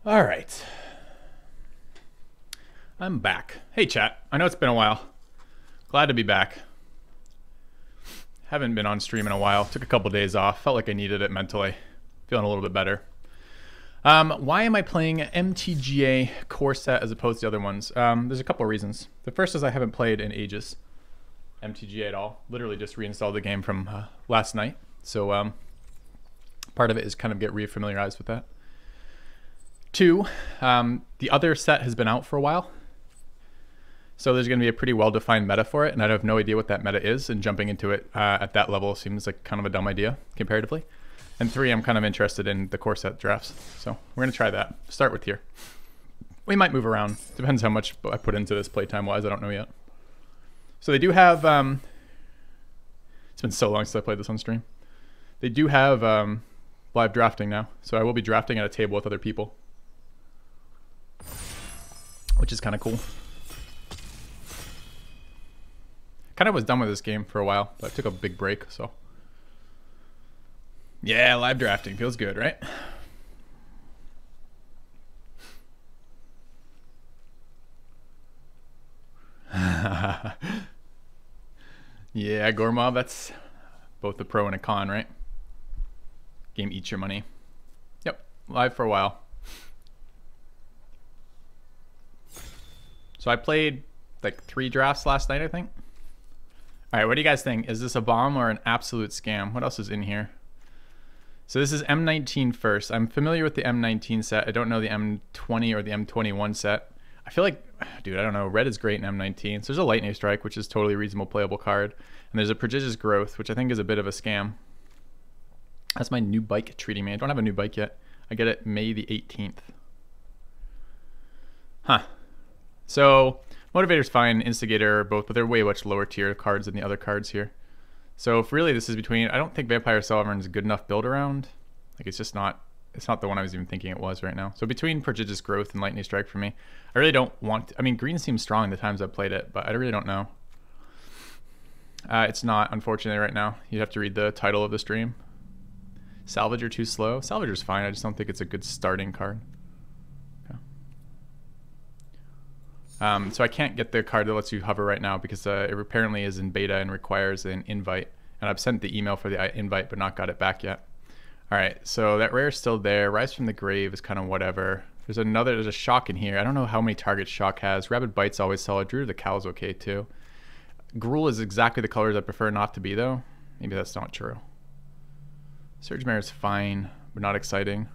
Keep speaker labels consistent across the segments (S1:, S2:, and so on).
S1: All right. I'm back. Hey, chat. I know it's been a while. Glad to be back. Haven't been on stream in a while. Took a couple days off. Felt like I needed it mentally. Feeling a little bit better. Why am I playing MTGA core set as opposed to the other ones? There's a couple of reasons. The first is I haven't played in ages. MTGA at all. Literally just reinstalled the game from last night. So part of it is kind of get re-familiarized with that. Two, the other set has been out for a while. So there's going to be a pretty well-defined meta for it, and I have no idea what that meta is, and jumping into it at that level seems like kind of a dumb idea, comparatively. And three, I'm kind of interested in the core set drafts. So we're going to try that. Start with here. We might move around. Depends how much I put into this playtime-wise. I don't know yet. So they do have... it's been so long since I played this on stream. They do have live drafting now. So I will be drafting at a table with other people, which is kind of cool. Kind of was done with this game for a while, but I took a big break, so. Yeah, live drafting feels good, right? Yeah, Gormov, that's both a pro and a con, right? Game eats your money. Yep, live for a while. So I played like 3 drafts last night, I think. All right, what do you guys think? Is this a bomb or an absolute scam? What else is in here? So this is M19 first. I'm familiar with the M19 set. I don't know the M20 or the M21 set. I feel like, dude, I don't know. Red is great in M19. So there's a Lightning Strike, which is totally reasonable playable card. And there's a Prodigious Growth, which I think is a bit of a scam. That's my new bike treating me. I don't have a new bike yet. I get it May the 18th. Huh. So Motivator's fine, Instigator both, but they're way much lower tier cards than the other cards here. So if really this is between, I don't think Vampire Sovereign is a good enough build around. Like it's just not, it's not the one I was even thinking it was right now. So between Prodigious Growth and Lightning Strike for me, I really don't want, I mean, green seems strong the times I've played it, but I really don't know. It's not, unfortunately, right now. You'd have to read the title of the stream. Salvager too slow. Salvager's fine, I just don't think it's a good starting card. So I can't get the card that lets you hover right now because it apparently is in beta and requires an invite. And I've sent the email for the invite but not got it back yet. All right, so that rare is still there. Rise from the Grave is kind of whatever. There's a Shock in here. I don't know how many targets Shock has. Rabid Bite's always solid. Druid of the Cow's okay too. Gruul is exactly the colors I prefer not to be though. Maybe that's not true. Surge Mare is fine, but not exciting.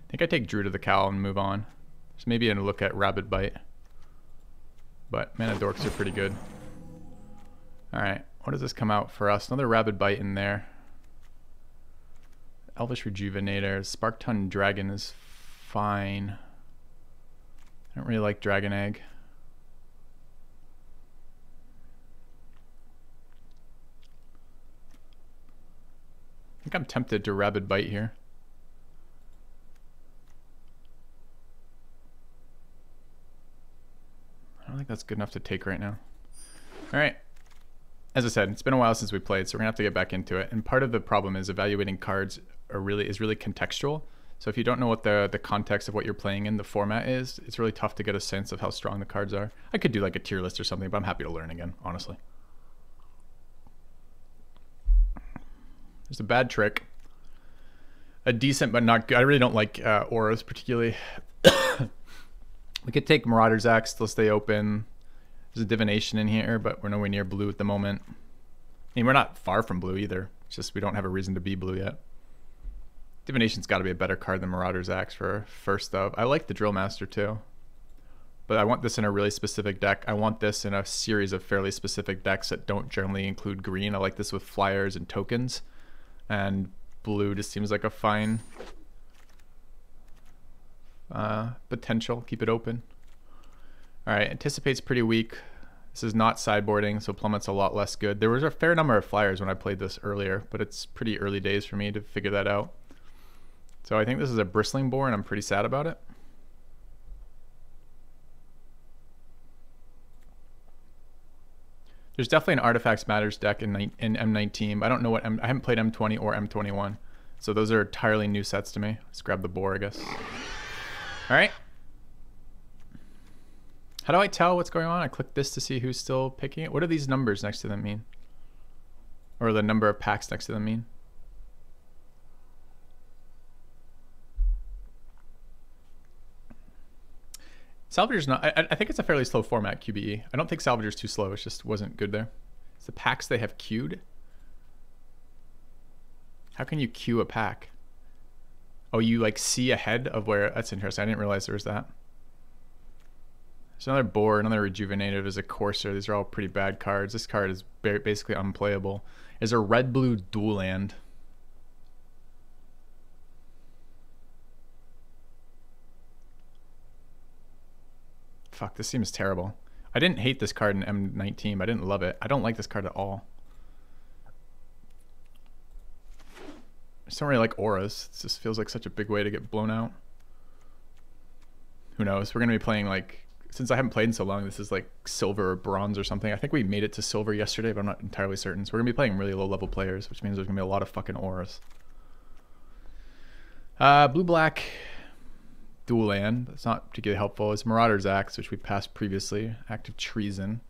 S1: I think I take Druid of the Cow and move on. Just maybe a look at Rabid Bite. But Mana Dorks are pretty good. Alright, what does this come out for us? Another Rabid Bite in there. Elvish Rejuvenator. Sparkton Dragon is fine. I don't really like Dragon Egg. I think I'm tempted to Rabid Bite here. I don't think that's good enough to take right now. All right. As I said, it's been a while since we played, so we're gonna have to get back into it. And part of the problem is evaluating cards is really contextual. So if you don't know what the context of what you're playing in, the format is, it's really tough to get a sense of how strong the cards are. I could do like a tier list or something, but I'm happy to learn again, honestly. There's a bad trick. A decent but not good. I really don't like auras particularly. We could take Marauder's Axe, still stay open. There's a Divination in here, but we're nowhere near blue at the moment. I mean, we're not far from blue either. It's just we don't have a reason to be blue yet. Divination's got to be a better card than Marauder's Axe for first of. I like the Drill Master too. But I want this in a really specific deck. I want this in a series of fairly specific decks that don't generally include green. I like this with flyers and tokens. And blue just seems like a fine potential. Keep it open. All right, Anticipate's pretty weak. This is not sideboarding, so Plummet's a lot less good. There was a fair number of flyers when I played this earlier, but it's pretty early days for me to figure that out. So I think this is a Bristling Boar, and I'm pretty sad about it. There's definitely an Artifacts Matters deck in M19, but I don't know what I haven't played M20 or M21. So those are entirely new sets to me. Let's grab the boar, I guess. All right. How do I tell what's going on? I click this to see who's still picking it. What do these numbers next to them mean? Or the number of packs next to them mean? Salvager's not, I think it's a fairly slow format, QBE. I don't think Salvager's too slow, it just wasn't good there. It's the packs they have queued. How can you queue a pack? Oh, you like see ahead of where, that's interesting. I didn't realize there was that. There's another Boar, another Rejuvenated, there's a Courser. These are all pretty bad cards. This card is basically unplayable. There's a red-blue dual land. Fuck, this seems terrible. I didn't hate this card in M19, but I didn't love it. I don't like this card at all. I just don't really like auras. It just feels like such a big way to get blown out. Who knows? We're going to be playing like, since I haven't played in so long, this is like silver or bronze or something. I think we made it to silver yesterday, but I'm not entirely certain. So we're going to be playing really low level players, which means there's going to be a lot of fucking auras. Blue-black dual land. That's not particularly helpful. It's Marauder's Axe, which we passed previously. Act of Treason.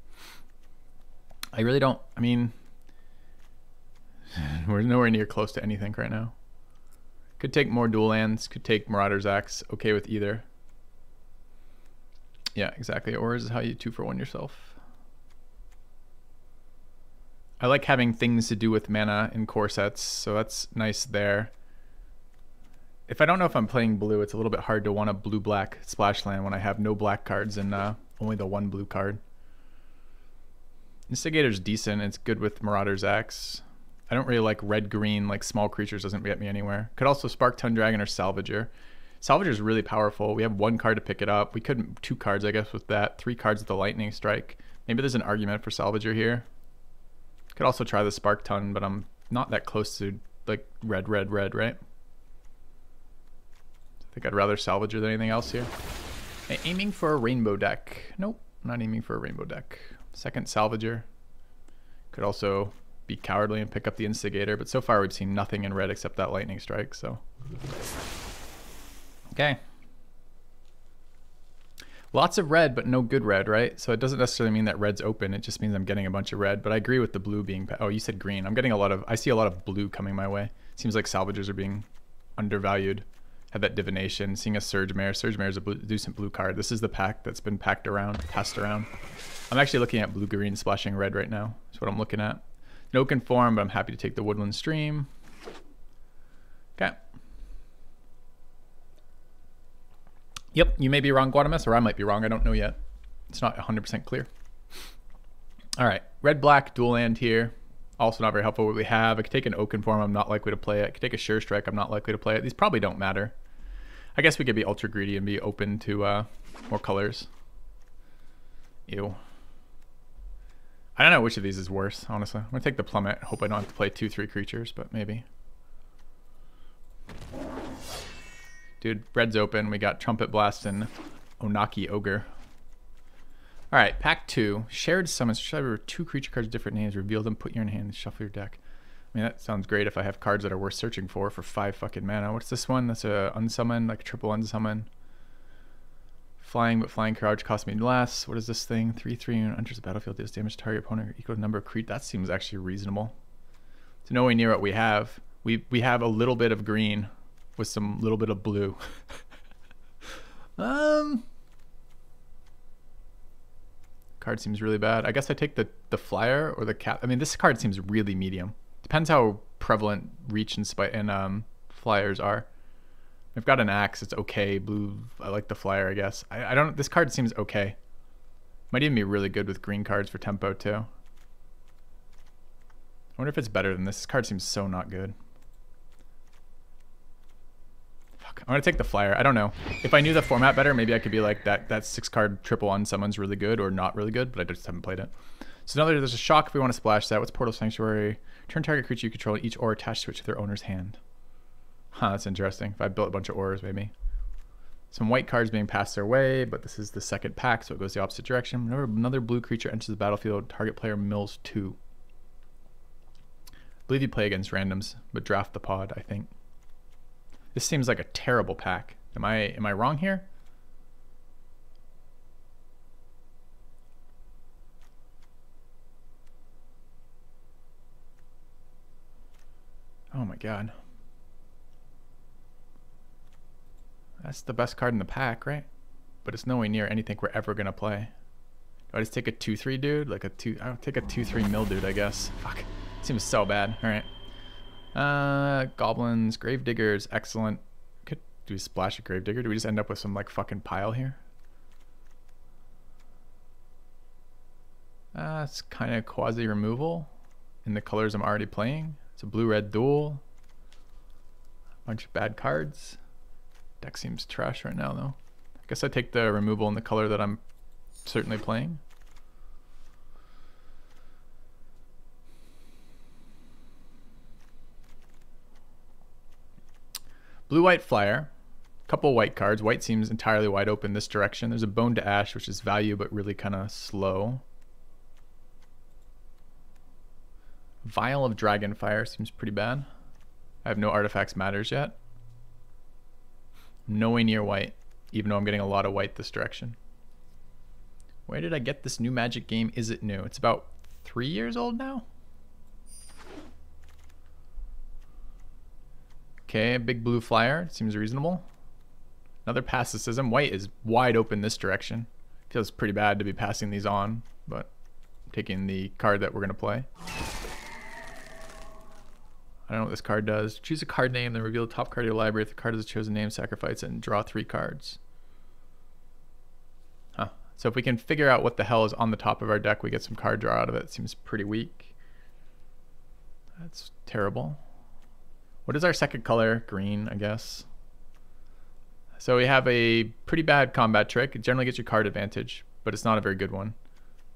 S1: I really don't, I mean, we're nowhere near close to anything right now. Could take more dual lands, could take Marauder's Axe. Okay with either. Yeah, exactly. Auras is how you 2-for-1 yourself. I like having things to do with mana in core sets, so that's nice there. If I don't know if I'm playing blue, it's a little bit hard to want a blue-black splash land when I have no black cards and only the one blue card. Instigator's decent. It's good with Marauder's Axe. I don't really like red-green, like small creatures doesn't get me anywhere. Could also Spark-Tongue Dragon or Salvager. Salvager is really powerful. We have 1 card to pick it up. We could 2 cards, I guess, with that. 3 cards with the Lightning Strike. Maybe there's an argument for Salvager here. Could also try the Spark-Tongue, but I'm not that close to like red, right? I think I'd rather Salvager than anything else here. Aiming for a rainbow deck. Nope, not aiming for a rainbow deck. Second Salvager. Could also be cowardly and pick up the Instigator, but so far we've seen nothing in red except that Lightning Strike, so. Okay. Lots of red, but no good red, right? So it doesn't necessarily mean that red's open. It just means I'm getting a bunch of red, but I agree with the blue being, oh, you said green. I'm getting a lot of, I see a lot of blue coming my way. Seems like Salvagers are being undervalued. Had that Divination, seeing a Surge Mare. Surge Mare is a decent blue card. This is the pack that's been passed around. I'm actually looking at blue-green splashing red right now. That's what I'm looking at. No conform, but I'm happy to take the Woodland Stream. Okay. Yep, you may be wrong, Guadamus, or I might be wrong. I don't know yet. It's not 100% clear. All right, red-black dual land here. Also not very helpful what we have. I could take an Oaken Form. I'm not likely to play it. I could take a Sure Strike. I'm not likely to play it. These probably don't matter. I guess we could be ultra greedy and be open to more colors. Ew. I don't know which of these is worse, honestly. I'm going to take the Plummet. Hope I don't have to play 2-3 creatures, but maybe. Dude, red's open. We got Trumpet Blast and Onaki Ogre. All right, pack 2. Shared summons. Shuffle 2 creature cards with different names. Reveal them, put your in hand, and shuffle your deck. I mean, that sounds great if I have cards that are worth searching for 5 fucking mana. What's this one? That's a unsummon, like a triple unsummon. Flying, but flying card costs me less. What is this thing? 3/3 and enters the battlefield, deals damage to target opponent equal to the number of creatures. That seems actually reasonable. It's nowhere near what we have. We have a little bit of green with some little bit of blue. Card seems really bad. I guess I take the flyer or the cap. I mean, this card seems really medium. Depends how prevalent reach and flyers are. I've got an axe. It's okay. Blue. I like the flyer, I guess. I don't. This card seems okay. Might even be really good with green cards for tempo too. I wonder if it's better than this. This card seems so not good. Fuck. I'm gonna take the flyer. I don't know. If I knew the format better, maybe I could be like that 6-card triple unsummon's really good or not really good, but I just haven't played it. So now there's a shock if we want to splash that. What's Portal Sanctuary? Turn target creature you control each aura attached to it to their owner's hand. Huh, that's interesting. If I built a bunch of auras, maybe. Some white cards being passed their way, but this is the second pack, so it goes the opposite direction. Whenever another blue creature enters the battlefield, target player mills 2. I believe you play against randoms, but draft the pod, I think. This seems like a terrible pack. Am I wrong here? god. That's the best card in the pack, right? But it's nowhere near anything we're ever gonna play. Do I just take a 2/3 dude? Like a two, I'll take a 2/3 mill dude, I guess. Fuck. Seems so bad. Alright. Goblins, Gravediggers, excellent. Could do a splash of Gravedigger. Do we just end up with some like fucking pile here? It's kind of quasi removal in the colors I'm already playing. It's a blue-red duel. Bunch of bad cards. Deck seems trash right now though. I guess I take the removal in the color that I'm certainly playing. Blue-white flyer. Couple white cards. White seems entirely wide open this direction. There's a Bone to Ash, which is value but really kind of slow. Vial of Dragonfire seems pretty bad. I have no artifacts matters yet. Nowhere near white, even though I'm getting a lot of white this direction. Where did I get this new Magic game? Is it new? It's about 3 years old now. Okay, a big blue flyer. Seems reasonable. Another Passicism. White is wide open this direction. Feels pretty bad to be passing these on, but I'm taking the card that we're going to play. I don't know what this card does. Choose a card name, then reveal the top card of your library. If the card is a chosen name, sacrifice it and draw 3 cards. Huh. So if we can figure out what the hell is on the top of our deck, we get some card draw out of it. Seems pretty weak. That's terrible. What is our second color? Green, I guess. So we have a pretty bad combat trick. It generally gets your card advantage, but it's not a very good one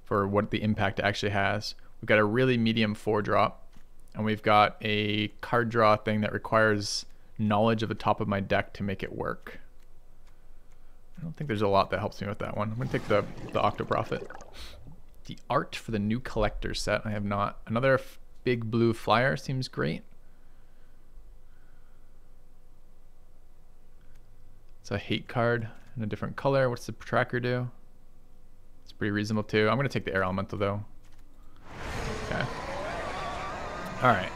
S1: for what the impact it actually has. We've got a really medium 4-drop. And we've got a card draw thing that requires knowledge of the top of my deck to make it work. I don't think there's a lot that helps me with that one. I'm going to take the Octoprofit. The art for the new collector set. I have not. Another big blue flyer seems great. It's a hate card in a different color. What's the tracker do? It's pretty reasonable too. I'm going to take the air elemental though. Okay. Alright.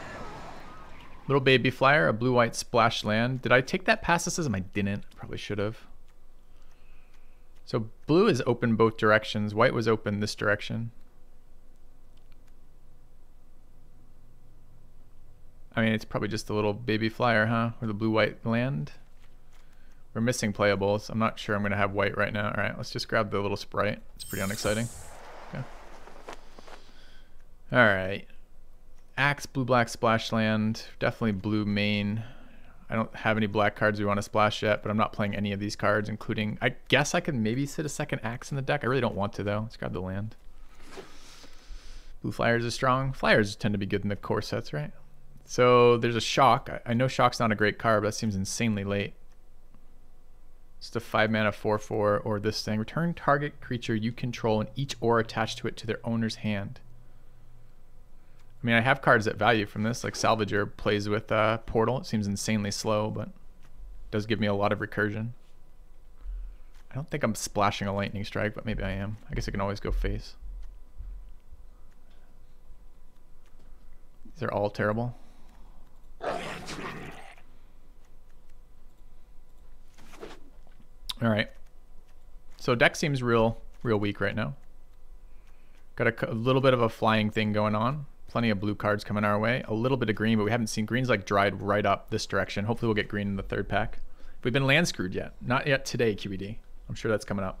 S1: Little baby flyer, a blue-white splash land. Did I take that Passicism? I didn't. Probably should have. So blue is open both directions. White was open this direction. I mean, it's probably just a little baby flyer, huh? Or the blue-white land. We're missing playables. I'm not sure I'm going to have white right now. Alright, let's just grab the little sprite. It's pretty unexciting. Okay. Alright. Axe, blue-black splash land. Definitely blue main. I don't have any black cards we want to splash yet, but I'm not playing any of these cards, including... I guess I could maybe sit a second axe in the deck. I really don't want to, though. Let's grab the land. Blue flyers are strong. Flyers tend to be good in the core sets, right? So there's a shock. I know shock's not a great card, but that seems insanely late. It's a 5-mana 4/4 or this thing. Return target creature you control and each ore attached to it to their owner's hand. I mean, I have cards that value from this, like Salvager plays with Portal. It seems insanely slow, but does give me a lot of recursion. I don't think I'm splashing a Lightning Strike, but maybe I am. I guess I can always go face. These are all terrible. Alright. So deck seems real weak right now. Got a little bit of a flying thing going on. Plenty of blue cards coming our way. A little bit of green, but we haven't seen green's like dried right up this direction. Hopefully we'll get green in the third pack. We've been land screwed yet. Not yet today, QED. I'm sure that's coming up.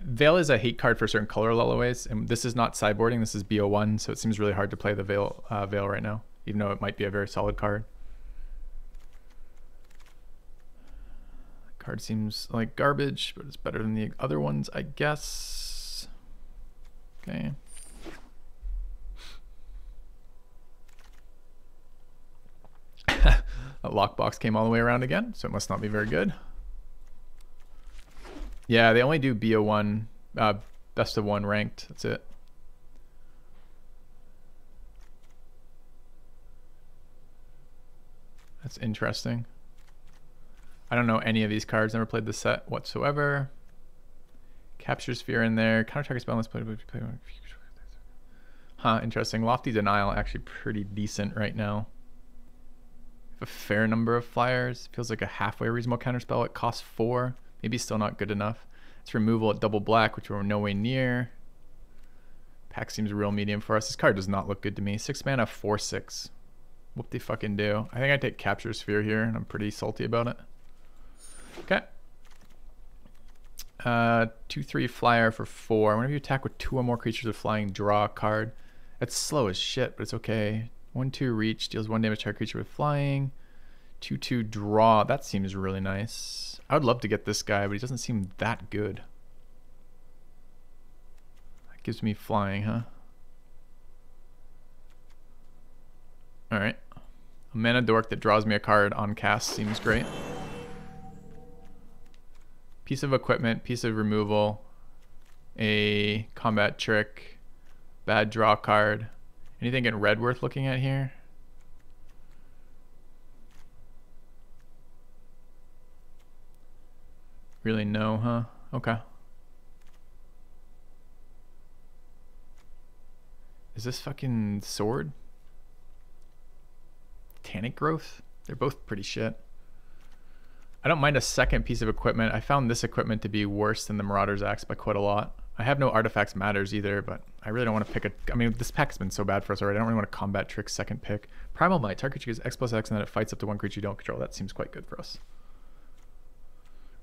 S1: Veil is a hate card for certain color lullaways, and this is not sideboarding. This is BO1, so it seems really hard to play the Veil right now, even though it might be a very solid card. Card seems like garbage, but it's better than the other ones, I guess. Okay. That lockbox came all the way around again, so it must not be very good. Yeah, they only do BO1, best of 1 ranked. That's it. That's interesting. I don't know any of these cards. Never played the set whatsoever. Capture Sphere in there. Counter target spell. Let's play. Huh, interesting. Lofty Denial actually pretty decent right now. A fair number of flyers. Feels like a halfway reasonable counterspell. It costs 4. Maybe still not good enough. It's removal at double black, which we're no way near. Pack seems real medium for us. This card does not look good to me. 6 mana, 4/6. What they fucking do? I think I take Capture Sphere here, and I'm pretty salty about it. Okay. 2/3 flyer for 4. Whenever you attack with 2 or more creatures with flying, draw a card. That's slow as shit, but it's okay. 1/2 reach, deals 1 damage to a creature with flying. 2/2 draw. That seems really nice. I would love to get this guy, but he doesn't seem that good. That gives me flying, huh? Alright. A mana dork that draws me a card on cast seems great. Piece of equipment, piece of removal, a combat trick, bad draw card. Anything in red worth looking at here? Really no, huh? Okay. Is this fucking sword? Titanic Growth? They're both pretty shit. I don't mind a second piece of equipment. I found this equipment to be worse than the Marauder's Axe by quite a lot. I have no Artifacts Matters either, but I really don't want to pick a... I mean, this pack's been so bad for us already. I don't really want to Combat Trick second pick. Primal Might. Target creature gets X+X and then it fights up to 1 creature you don't control. That seems quite good for us.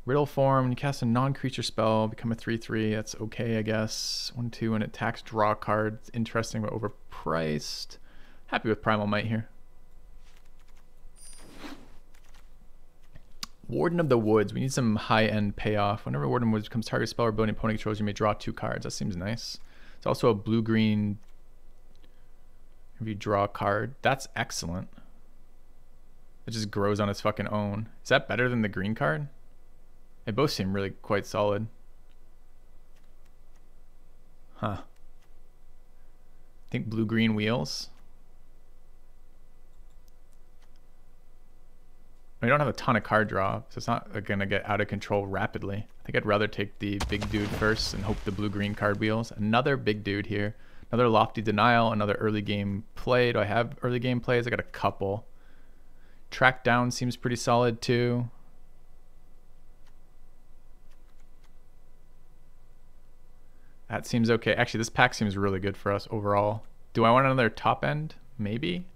S1: Riddle Form. When you cast a non-creature spell, become a 3/3. That's okay, I guess. 1/2 and it attacks, draw a card. It's interesting but overpriced. Happy with Primal Might here. Warden of the Woods. We need some high-end payoff. Whenever Warden of the Woods becomes target spell or ability opponent controls, you may draw 2 cards. That seems nice. It's also a blue-green. If you draw a card, that's excellent. It just grows on its fucking own. Is that better than the green card? They both seem really quite solid. Huh. I think blue-green wheels. I don't have a ton of card draw, so it's not going to get out of control rapidly. I think I'd rather take the big dude first and hope the blue-green card wheels. Another big dude here. Another Lofty Denial, another early game play. Do I have early game plays? I got a couple. Track Down seems pretty solid too. That seems okay. Actually, this pack seems really good for us overall. Do I want another top end? Maybe.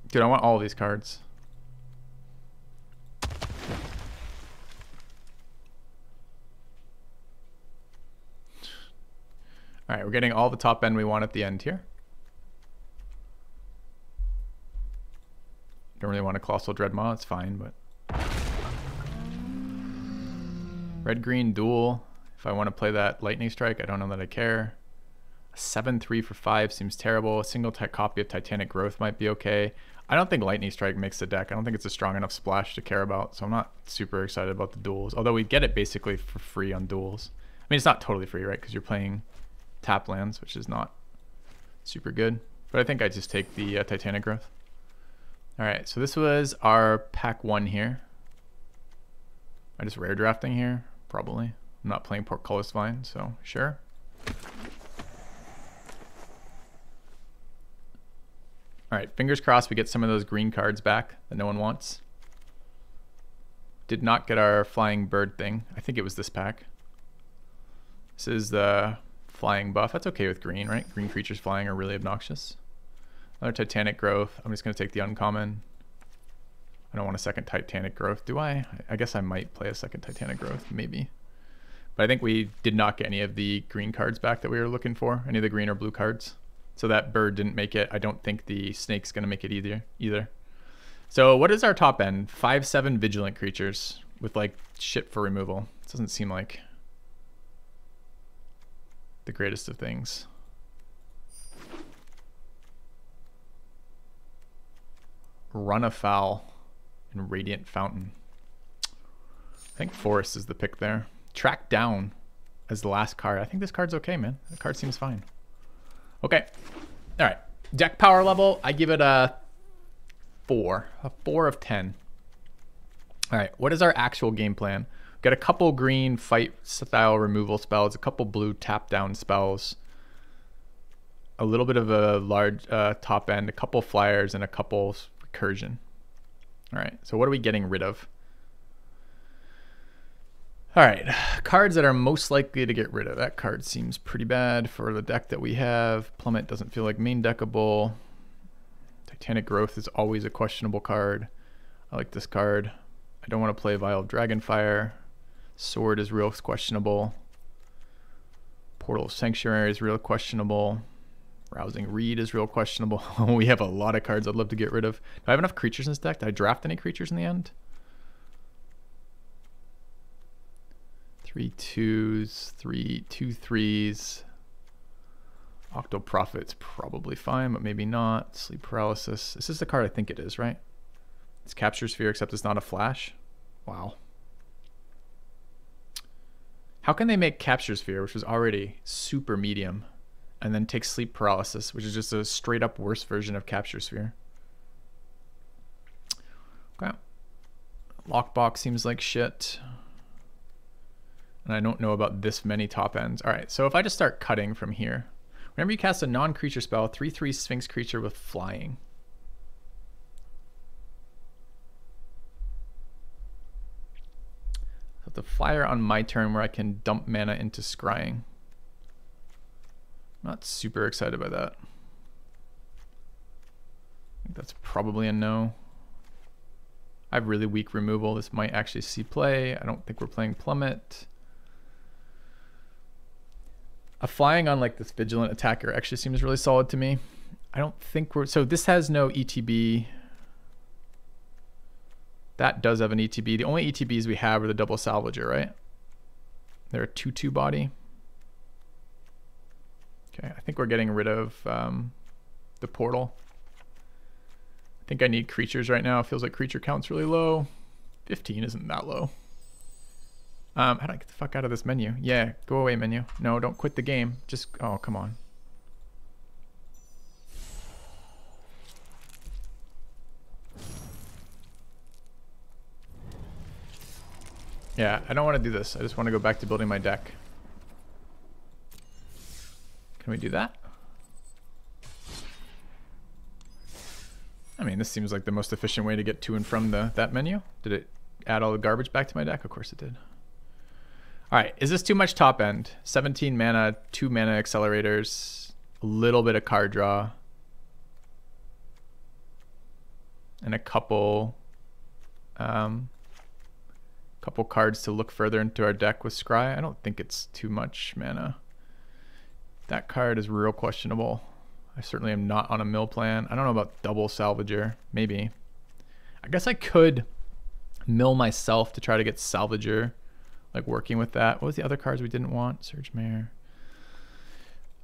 S1: Dude, I want all of these cards. All right, we're getting all the top end we want at the end here. Don't really want a Colossal Dreadmaw, it's fine, but... Red-green duel. If I want to play that Lightning Strike, I don't know that I care. A 7/3 for 5 seems terrible. A single copy of Titanic Growth might be okay. I don't think Lightning Strike makes the deck. I don't think it's a strong enough splash to care about, so I'm not super excited about the duels. Although we get it basically for free on duels. I mean, it's not totally free, right? Because you're playing tap lands, which is not super good. But I think I just take the Titanic Growth. All right, so this was our pack 1 here. Am I just rare drafting here? Probably. I'm not playing Portcullis Vine, so sure. All right, fingers crossed we get some of those green cards back that no one wants. Did not get our flying bird thing. I think it was this pack. This is the flying buff. That's okay with green, right? Green creatures flying are really obnoxious. Another Titanic Growth. I'm just going to take the uncommon. I don't want a second Titanic Growth, do I? I guess I might play a second Titanic Growth, maybe. But I think we did not get any of the green cards back that we were looking for, any of the green or blue cards. So that bird didn't make it. I don't think the snake's going to make it either. So what is our top end? 5/7 Vigilant creatures with like shit for removal. It doesn't seem like the greatest of things. Run Afoul and Radiant Fountain. I think Forest is the pick there. Track Down as the last card. I think this card's okay, man. The card seems fine. Okay. All right. Deck power level, I give it a 4. A 4 of 10. All right. What is our actual game plan? Get a couple green fight style removal spells, a couple blue tap down spells, a little bit of a large top end, a couple flyers, and a couple recursion. All right, so what are we getting rid of? All right, cards that are most likely to get rid of. That card seems pretty bad for the deck that we have. Plummet doesn't feel like main deckable. Titanic Growth is always a questionable card. I like this card. I don't want to play Vial of Dragonfire. Sword is real questionable. Portal of Sanctuary is real questionable. Rousing Reed is real questionable. We have a lot of cards I'd love to get rid of. Do I have enough creatures in this deck? Did I draft any creatures in the end? 3 2s, 2 3s. Octo Prophet's probably fine, but maybe not. Sleep Paralysis. This is the card I think it is, right? It's Capture Sphere, except it's not a flash. Wow. How can they make Capture Sphere, which was already super medium, and then take Sleep Paralysis, which is just a straight up worse version of Capture Sphere? Okay. Lockbox seems like shit. And I don't know about this many top ends. All right, so if I just start cutting from here. Whenever you cast a non-creature spell, 3/3 Sphinx creature with flying. So the flyer on my turn where I can dump mana into scrying. Not super excited by that. I think that's probably a no. I have really weak removal. This might actually see play. I don't think we're playing Plummet. A flying on like this Vigilant Attacker actually seems really solid to me. I don't think we're... So this has no ETB. That does have an ETB. The only ETBs we have are the double Salvager, right? They're a 2/2 body. Okay, I think we're getting rid of the portal. I think I need creatures right now. It feels like creature count's really low. 15 isn't that low. How do I get the fuck out of this menu? Yeah, go away menu. No, don't quit the game. Just, oh, come on. Yeah, I don't want to do this. I just want to go back to building my deck. Can we do that? I mean, this seems like the most efficient way to get to and from that menu. Did it add all the garbage back to my deck? Of course it did. All right, is this too much top end? 17 mana, 2 mana accelerators, a little bit of card draw, and a couple cards to look further into our deck with Scry. I don't think it's too much mana. That card is real questionable. I certainly am not on a mill plan. I don't know about double Salvager. Maybe. I guess I could mill myself to try to get Salvager, like working with that. What was the other cards we didn't want? Surge Mare.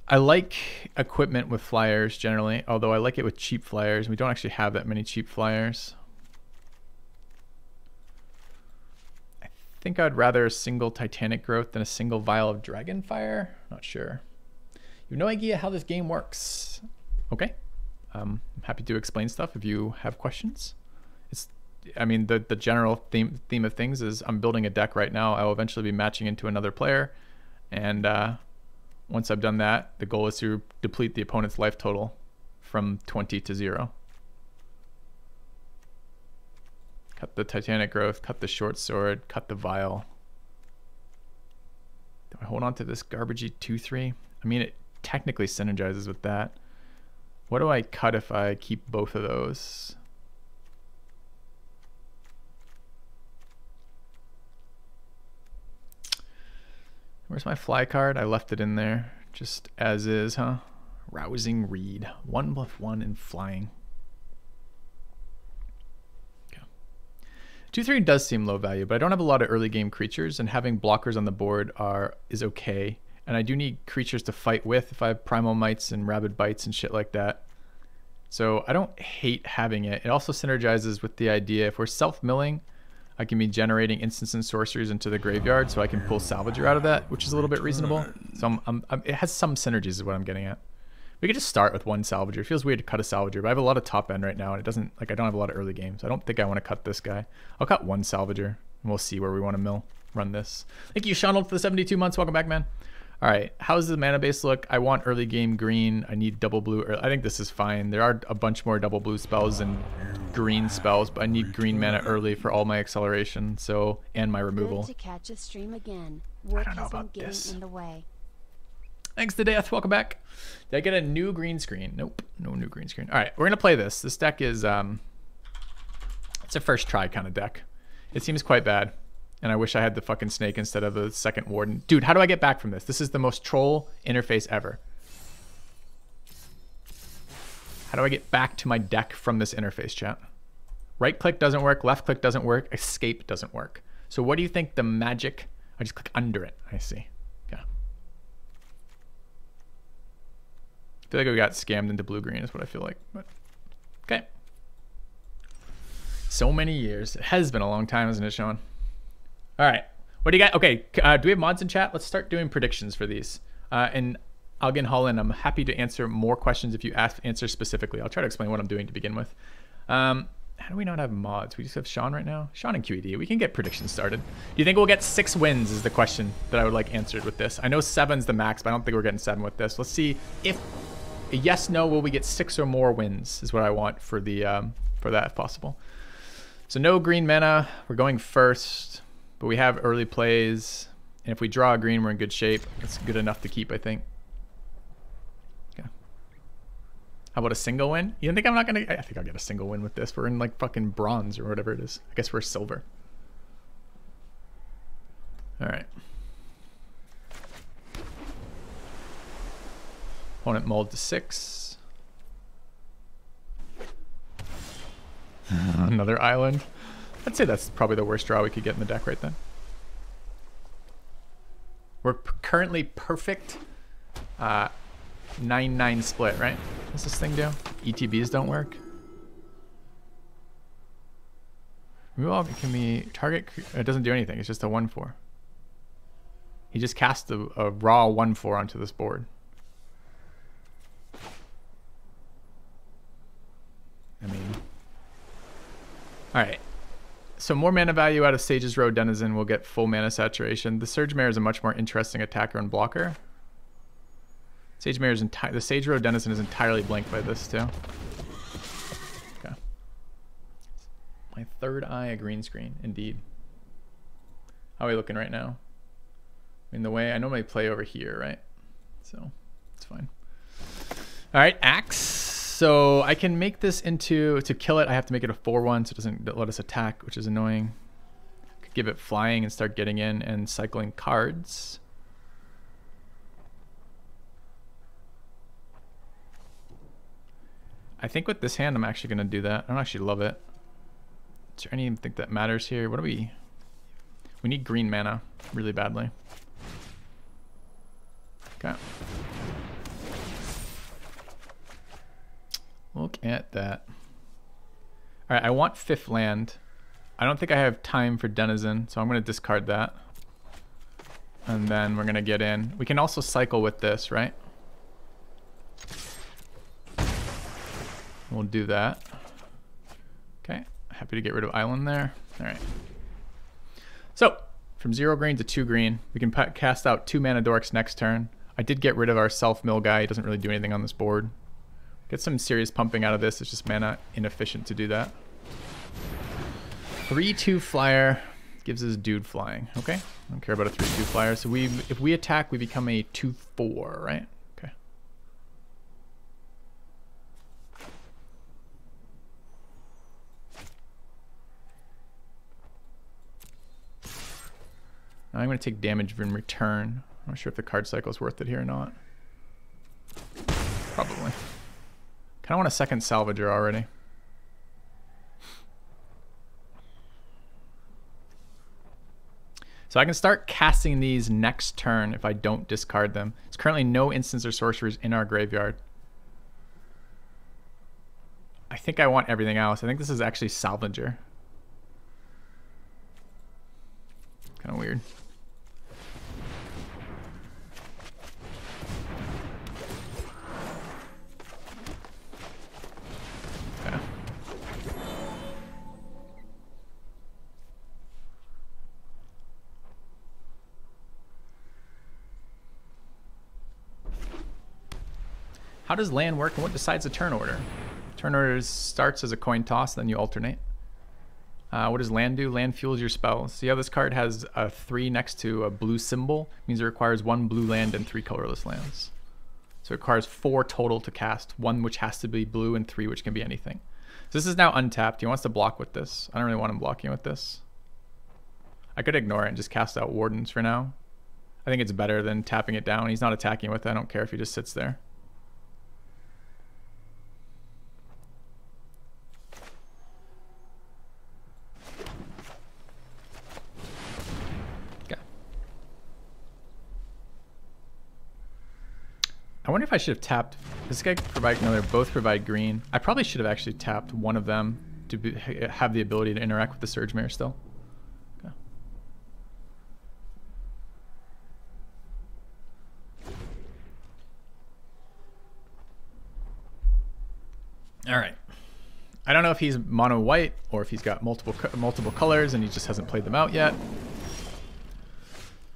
S1: I like equipment with flyers generally, although I like it with cheap flyers. We don't actually have that many cheap flyers. I think I'd rather a single Titanic Growth than a single Vial of Dragonfire. Not sure. You have no idea how this game works. Okay. I'm happy to explain stuff if you have questions. I mean, the general theme of things is I'm building a deck right now. I will eventually be matching into another player. And once I've done that, the goal is to deplete the opponent's life total from 20 to 0. Cut the Titanic Growth, cut the Short Sword, cut the Vial. Do I hold on to this garbagey 2/3? I mean, it technically synergizes with that. What do I cut if I keep both of those? Where's my fly card? I left it in there just as is, huh? Rousing Reed. 1/1 and flying. Okay. 2/3 does seem low value, but I don't have a lot of early game creatures, and having blockers on the board is okay. And I do need creatures to fight with if I have Primal Mites and Rabid Bites and shit like that. So I don't hate having it. It also synergizes with the idea if we're self-milling, I can be generating instants and sorceries into the graveyard, so I can pull Salvager out of that, which is a little bit reasonable. So it has some synergies is what I'm getting at. We could just start with one Salvager. It feels weird to cut a Salvager, but I have a lot of top end right now, and it doesn't, like, I don't have a lot of early games. I don't think I want to cut this guy. I'll cut one Salvager, and we'll see where we want to mill. run this. Thank you, Sean, for the 72 months. Welcome back, man. All right, how's the mana base look? I want early game green. I need double blue. I think this is fine. There are a bunch more double blue spells and green spells, but I need green mana early for all my acceleration, so and my removal.
S2: Good to catch a stream again. Work
S1: I don't know
S2: has been
S1: about
S2: getting
S1: this.
S2: in the way.
S1: Thanks to Death. Welcome back. Did I get a new green screen? Nope, no new green screen. All right, we're gonna play this. This deck is it's a first try kind of deck. It seems quite bad. And I wish I had the fucking snake instead of a second warden. Dude, how do I get back from this? This is the most troll interface ever. How do I get back to my deck from this interface, chat? Right click doesn't work, left click doesn't work, escape doesn't work. So what do you think the magic? I just click under it. I see. Yeah. I feel like we got scammed into blue-green is what I feel like. But okay. So many years. It has been a long time, hasn't it, Sean? All right, what do you got? Okay, do we have mods in chat? Let's start doing predictions for these. And Algen Holland, I'm happy to answer more questions if you answer specifically. I'll try to explain what I'm doing to begin with. How do we not have mods? We just have Sean right now. Sean and QED. We can get predictions started. Do you think we'll get 6 wins is the question that I would like answered with this. I know 7's the max, but I don't think we're getting 7 with this. Let's see if a yes, no, will we get 6 or more wins is what I want for the for that if possible. So no green mana. We're going first. But we have early plays, and if we draw a green, we're in good shape. That's good enough to keep, I think. Okay. How about a single win? You don't think I'm not gonna? I think I'll get a single win with this. We're in like fucking bronze or whatever it is. I guess we're silver. All right. Opponent mold to 6. Another island. I'd say that's probably the worst draw we could get in the deck right then. We're currently perfect 9-9 split, right? What's this thing do? ETBs don't work. Can we target? It doesn't do anything. It's just a 1/4. He just cast a raw 1/4 onto this board. I mean, all right. So more mana value out of Sage's Road Denizen will get full mana saturation. The Surge Mare is a much more interesting attacker and blocker. Sage Mare is the Sage Road Denizen is entirely blanked by this too. Okay. My third eye, a green screen, indeed. How are we looking right now? In the way I normally play over here, right? So it's fine. All right, Axe. So I can make this into, to kill it, I have to make it a 4/1 so it doesn't let us attack, which is annoying. Could give it flying and start getting in and cycling cards. I think with this hand, I'm actually going to do that. I don't actually love it. Is there anything that matters here? What do we need green mana really badly. Okay. Look at that. All right, I want 5th land. I don't think I have time for Denizen, so I'm going to discard that. And then we're going to get in. We can also cycle with this, right? We'll do that. Okay, happy to get rid of Island there. All right. So, from 0 green to 2 green, we can cast out 2 mana dorks next turn. I did get rid of our self-mill guy. He doesn't really do anything on this board. Get some serious pumping out of this. It's just mana inefficient to do that. 3/2 flyer gives us dude flying. Okay, I don't care about a 3/2 flyer. So if we attack, we become a 2/4, right? Okay. Now I'm going to take damage in return. I'm not sure if the card cycle is worth it here or not. Probably. Kind of want a second salvager already. So I can start casting these next turn if I don't discard them. There's currently no instants or sorcerers in our graveyard. I think I want everything else. I think this is actually salvager. Kind of weird. How does land work and what decides the turn order? Turn order starts as a coin toss, then you alternate. What does land do? Land fuels your spells. See how this card has a 3 next to a blue symbol? It means it requires 1 blue land and 3 colorless lands. So it requires 4 total to cast, 1 which has to be blue and 3 which can be anything. So this is now untapped. He wants to block with this. I don't really want him blocking with this. I could ignore it and just cast out Wardens for now. I think it's better than tapping it down. He's not attacking with it. I don't care if he just sits there. I wonder if I should have tapped. This guy could provide another. Both provide green. I probably should have actually tapped one of them to have the ability to interact with the Surge Mare still. Okay. All right. I don't know if he's mono white or if he's got multiple colors and he just hasn't played them out yet.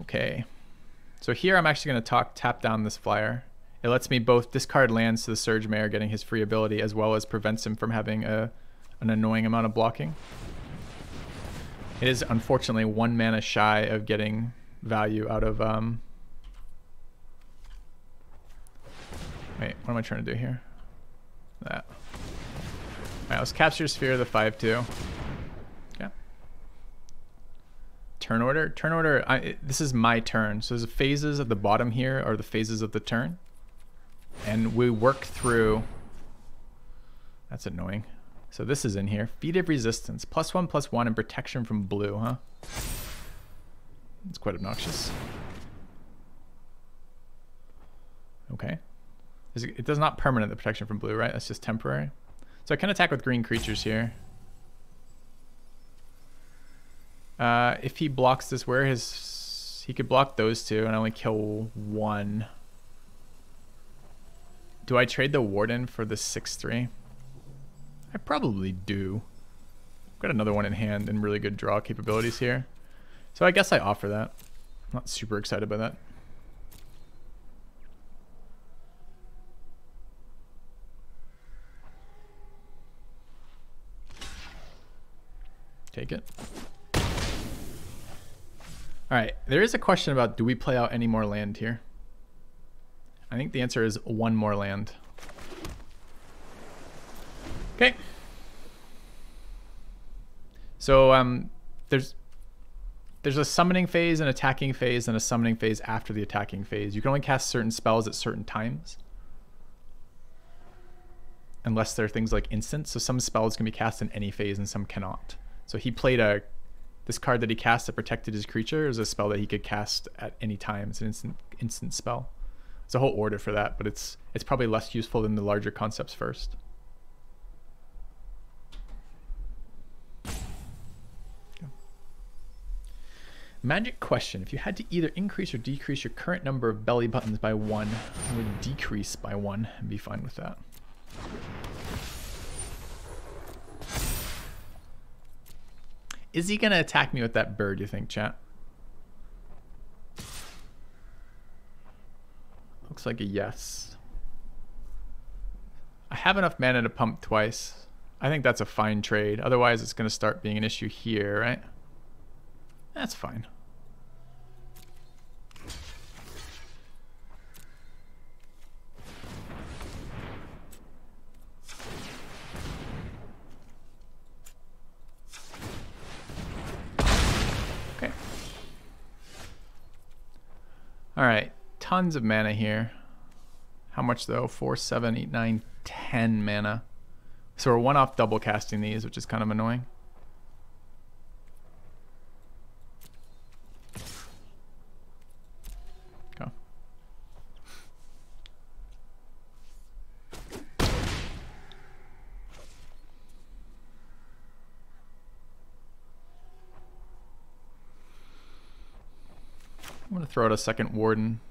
S1: Okay. So here I'm actually going to tap down this flyer. It lets me both discard lands to the Surge Mare, getting his free ability, as well as prevents him from having an annoying amount of blocking. It is unfortunately 1 mana shy of getting value out of... Wait, what am I trying to do here? That. Alright, let's capture Sphere, the 5/2. Okay. Turn order? Turn order, this is my turn. So the phases at the bottom here are the phases of the turn. And we work through, that's annoying. So this is in here. Feat of Resistance, +1/+1 and protection from blue, huh? It's quite obnoxious. Okay. It does not permanent the protection from blue, right? That's just temporary. So I can attack with green creatures here. If he blocks this, he could block those 2 and only kill 1. Do I trade the Warden for the 6/3? I probably do. I've got another one in hand and really good draw capabilities here. So I guess I offer that. I'm not super excited by that. Take it. All right, there is a question about, do we play out any more land here? I think the answer is 1 more land. Okay. So there's a summoning phase, an attacking phase, and a summoning phase after the attacking phase. You can only cast certain spells at certain times. Unless they're things like instants. So some spells can be cast in any phase and some cannot. So he played this card that he cast that protected his creature is a spell that he could cast at any time. It's an instant spell. There's a whole order for that, but it's probably less useful than the larger concepts first. Okay. Magic question. If you had to either increase or decrease your current number of belly buttons by 1, I would decrease by 1 and be fine with that. Is he going to attack me with that bird, you think, chat? Looks like a yes. I have enough mana to pump twice. I think that's a fine trade. Otherwise, it's going to start being an issue here, right? That's fine. Okay. All right. Tons of mana here. How much though? 4, 7, 8, 9, 10 mana. So we're 1 off double casting these, which is kind of annoying. Go. I'm going to throw out a second Warden.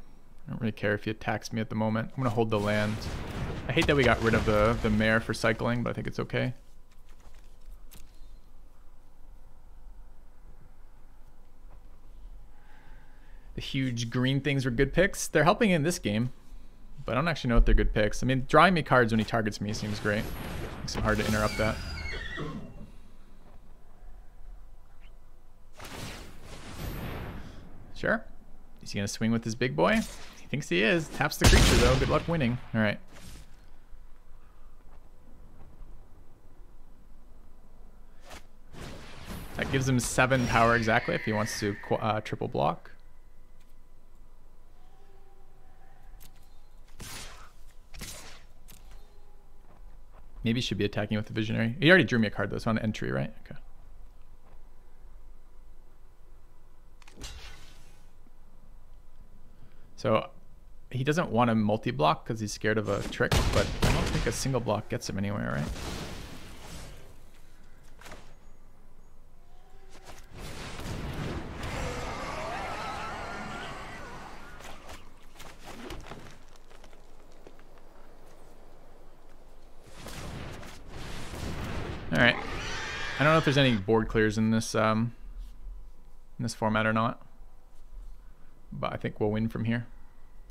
S1: I don't really care if he attacks me at the moment. I'm going to hold the land. I hate that we got rid of the mare for cycling, but I think it's okay. The huge green things were good picks. They're helping in this game. But I don't actually know if they're good picks. I mean, drawing me cards when he targets me seems great. Makes it hard to interrupt that. Sure. Is he going to swing with his big boy? He thinks he is. Taps the creature, though. Good luck winning. All right. That gives him 7 power exactly if he wants to triple block. Maybe he should be attacking with the Visionary. He already drew me a card though, so on entry, right? Okay. So he doesn't want to multi-block because he's scared of a trick, but I don't think a single block gets him anywhere, right? All right. I don't know if there's any board clears in this format or not, but I think we'll win from here.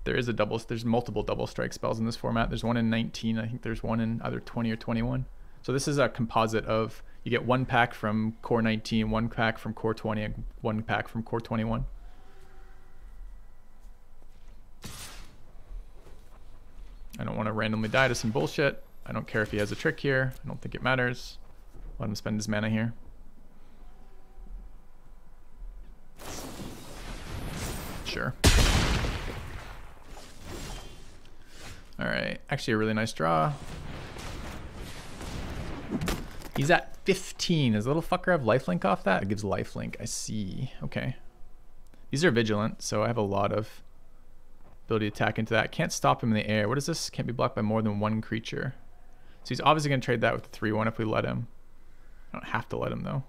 S1: There is a there's multiple double strike spells in this format. There's one in 19. I think there's one in either 20 or 21. So this is a composite of, you get 1 pack from core 19, 1 pack from core 20, and 1 pack from core 21. I don't want to randomly die to some bullshit. I don't care if he has a trick here. I don't think it matters. Let him spend his mana here. Sure. All right, actually a really nice draw. He's at 15. Does the little fucker have lifelink off that? It gives lifelink, I see. Okay. These are vigilant, so I have a lot of ability to attack into that. Can't stop him in the air. What is this? Can't be blocked by more than 1 creature. So he's obviously gonna trade that with the 3/1 if we let him. I don't have to let him though.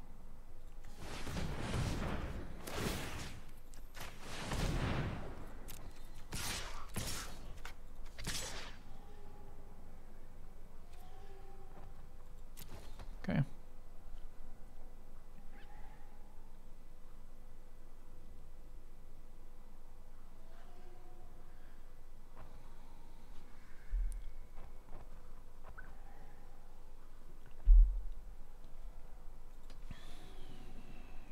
S1: Okay.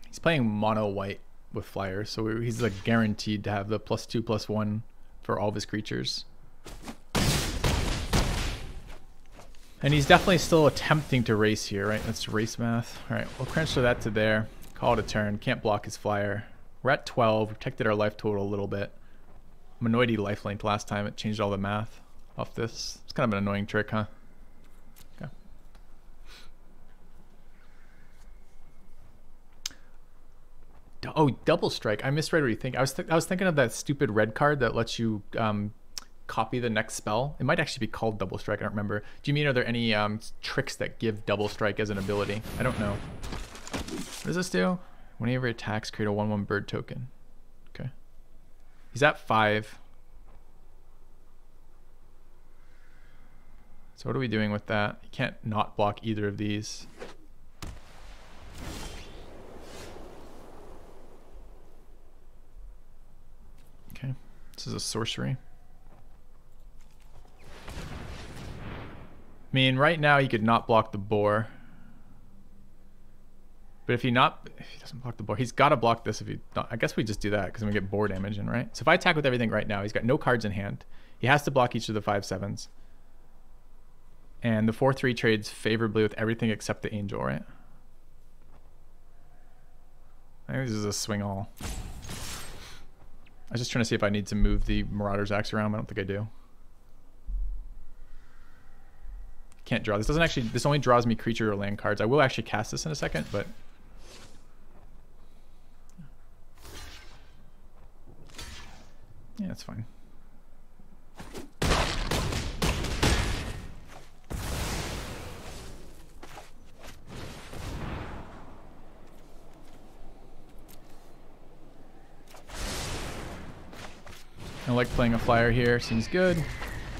S1: He's playing mono white with flyers, so he's like guaranteed to have the +2/+1 for all of his creatures. And he's definitely still attempting to race here, right? That's race math. All right, we'll transfer that to there. Call it a turn. Can't block his flyer. We're at 12. We protected our life total a little bit. Minoity lifelink last time. It changed all the math off this. It's kind of an annoying trick, huh? Okay. Oh, double strike. I misread what you think. I was thinking of that stupid red card that lets you copy the next spell. It might actually be called double strike. I don't remember. Do you mean, are there any tricks that give double strike as an ability? I don't know. What does this do? Whenever he attacks, create a 1/1 bird token. Okay. He's at 5. So what are we doing with that? He can't not block either of these. Okay. This is a sorcery. I mean, right now he could not block the boar. But if he doesn't block the boar, he's got to block this if he not. I guess we just do that because we get boar damage in, right? So if I attack with everything right now, he's got no cards in hand. He has to block each of the 5/7s. And the 4/3 trades favorably with everything except the angel, right? I think this is a swing all. I was just trying to see if I need to move the Marauder's Axe around. I don't think I do. Can't draw. This doesn't actually, this only draws me creature or land cards. I will actually cast this in a second, but yeah, that's fine. I like playing a flyer here. Seems good.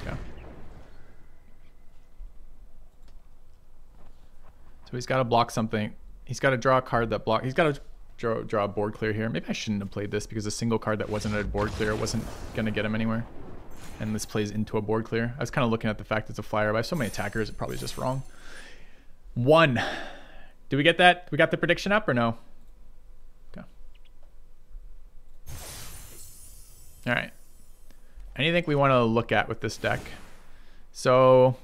S1: Yeah. So he's got to block something. He's got to draw a card that block. He's got to draw a board clear here. Maybe I shouldn't have played this because a single card that wasn't a board clear wasn't going to get him anywhere. And this plays into a board clear. I was kind of looking at the fact it's a flyer, but I have so many attackers, it probably is just wrong. 1. Did we get that? We got the prediction up or no? Okay. All right. Anything we want to look at with this deck? So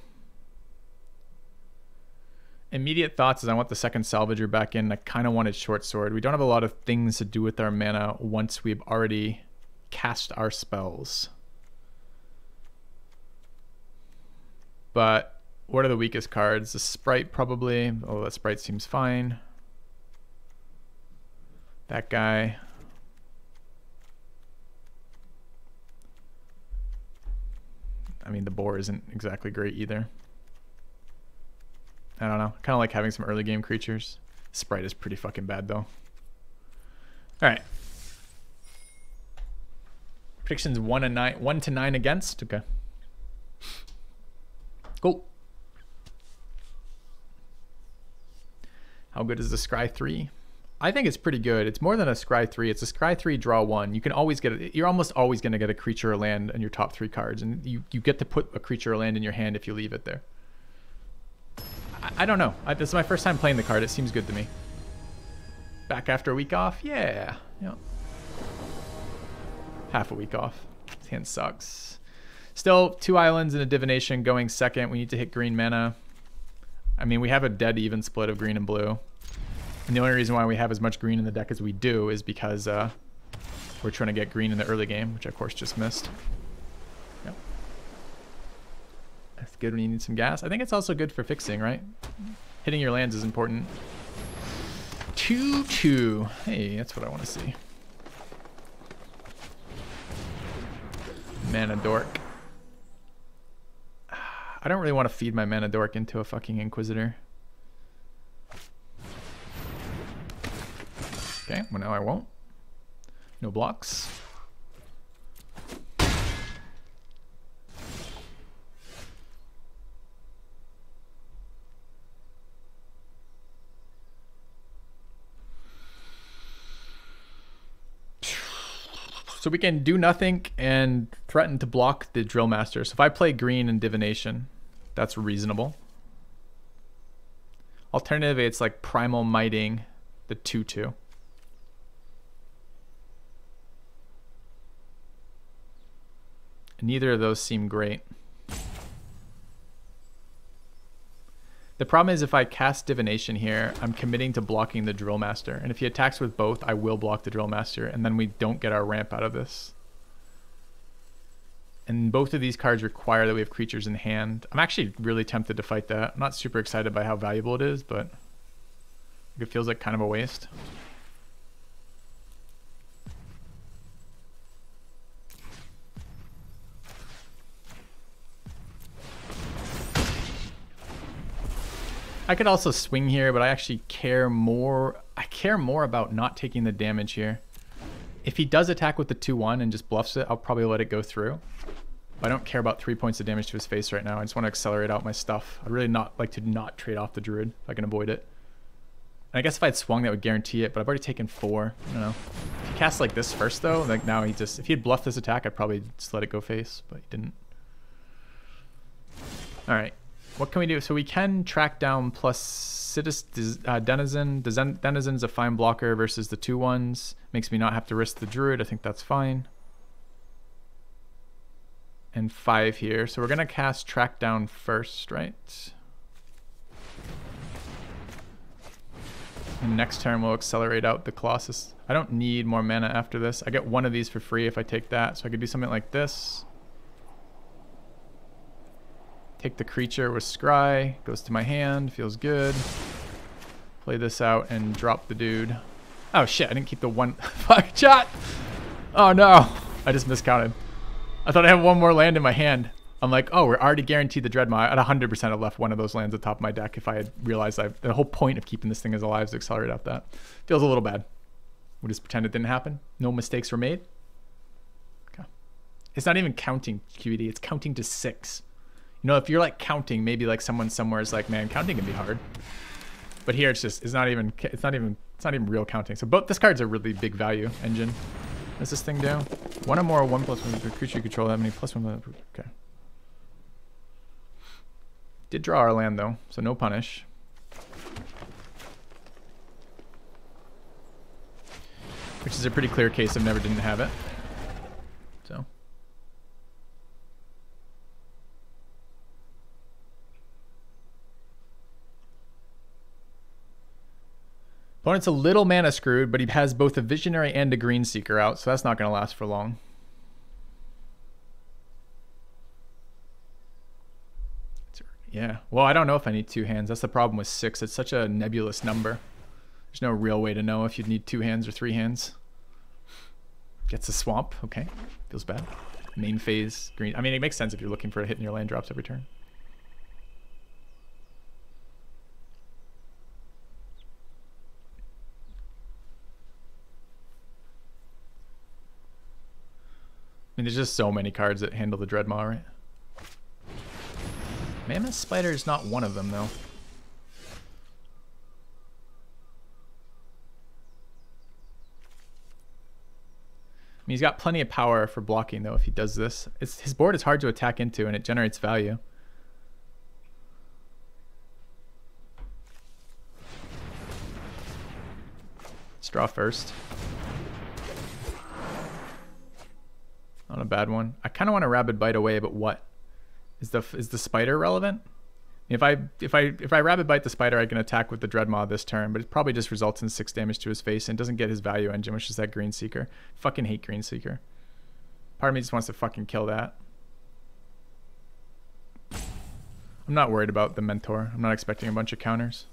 S1: immediate thoughts is I want the second Salvager back in. I kind of wanted Short Sword. We don't have a lot of things to do with our mana once we've already cast our spells. But what are the weakest cards? The Sprite probably. Oh, that Sprite seems fine. That guy. I mean, the boar isn't exactly great either. I don't know. Kind of like having some early game creatures. Sprite is pretty fucking bad though. All right. Predictions 1 to 9 against. Okay. Cool. How good is the Scry 3? I think it's pretty good. It's more than a Scry 3. It's a Scry 3 draw 1. You can always get it. You're almost always going to get a creature or land in your top 3 cards. And you get to put a creature or land in your hand if you leave it there. I don't know. This is my first time playing the card. It seems good to me. Back after a week off? Yeah. Half a week off. This hand sucks. Still 2 islands and a divination going second. We need to hit green mana. I mean, we have a dead even split of green and blue. And the only reason why we have as much green in the deck as we do is because we're trying to get green in the early game, which I, of course, just missed. Yep. That's good when you need some gas. I think it's also good for fixing, right? Hitting your lands is important. 2/2. Hey, that's what I want to see. Mana Dork. I don't really want to feed my Mana Dork into a fucking Inquisitor. Okay, well now I won't. No blocks. So we can do nothing and threaten to block the Drill Master. So if I play green and Divination, that's reasonable. Alternatively, it's like Primal Mighting the 2/2. Neither of those seem great. The problem is if I cast Divination here, I'm committing to blocking the Drill Master. And if he attacks with both, I will block the Drill Master. And then we don't get our ramp out of this. And both of these cards require that we have creatures in hand. I'm actually really tempted to fight that. I'm not super excited by how valuable it is, but it feels like kind of a waste. I could also swing here, but I actually care more. I care more about not taking the damage here. If he does attack with the 2/1 and just bluffs it, I'll probably let it go through. But I don't care about 3 points of damage to his face right now. I just want to accelerate out my stuff. I'd really not like to not trade off the Druid if I can avoid it. And I guess if I had swung, that would guarantee it, but I've already taken 4. I don't know. If he casts like this first, though, like now he just... If he had bluffed this attack, I'd probably just let it go face, but he didn't. All right. What can we do? So we can track down plus Denizen. Denizen's a fine blocker versus the 2/1s. Makes me not have to risk the Druid. I think that's fine. And 5 here. So we're going to cast Track Down first, right? And next turn we'll accelerate out the Colossus. I don't need more mana after this. I get 1 of these for free if I take that. So I could do something like this. Take the creature with Scry, goes to my hand, feels good. Play this out and drop the dude. Oh shit, I didn't keep the 1. Fuck, chat! Oh no, I just miscounted. I thought I had 1 more land in my hand. I'm like, oh, we're already guaranteed the Dreadmaw. I'd 100% have left 1 of those lands at the top of my deck if I had realized the whole point of keeping this thing as alive is to accelerate out that. Feels a little bad. We'll just pretend it didn't happen. No mistakes were made. Okay. It's not even counting QED, it's counting to 6. You know, if you're like counting, maybe like someone somewhere is like, man, counting can be hard. But here it's not even real counting. So both this card's a really big value engine. What does this thing do? One or more 1/1 creature you control that many +1. Okay. Did draw our land though, so no punish. Which is a pretty clear case of never didn't have it. So. Opponent's a little mana screwed, but he has both a Visionary and a Green Seeker out, so that's not going to last for long. Yeah. Well, I don't know if I need 2 hands. That's the problem with 6. It's such a nebulous number. There's no real way to know if you'd need 2 hands or 3 hands. Gets a swamp. Okay. Feels bad. Main phase. Green. I mean, it makes sense if you're looking for a hit in your land drops every turn. I mean, there's just so many cards that handle the Dreadmaw, right? Mammoth Spider is not one of them, though. I mean, he's got plenty of power for blocking, though, if he does this. His board is hard to attack into, and it generates value. Let's draw first. Not a bad one. I kind of want to Rabid Bite away, but what? Is the spider relevant? If I Rabid Bite the spider, I can attack with the Dreadmaw this turn, but it probably just results in 6 damage to his face and doesn't get his value engine, which is that Green Seeker. Fucking hate Green Seeker. Part of me just wants to fucking kill that. I'm not worried about the Mentor. I'm not expecting a bunch of counters.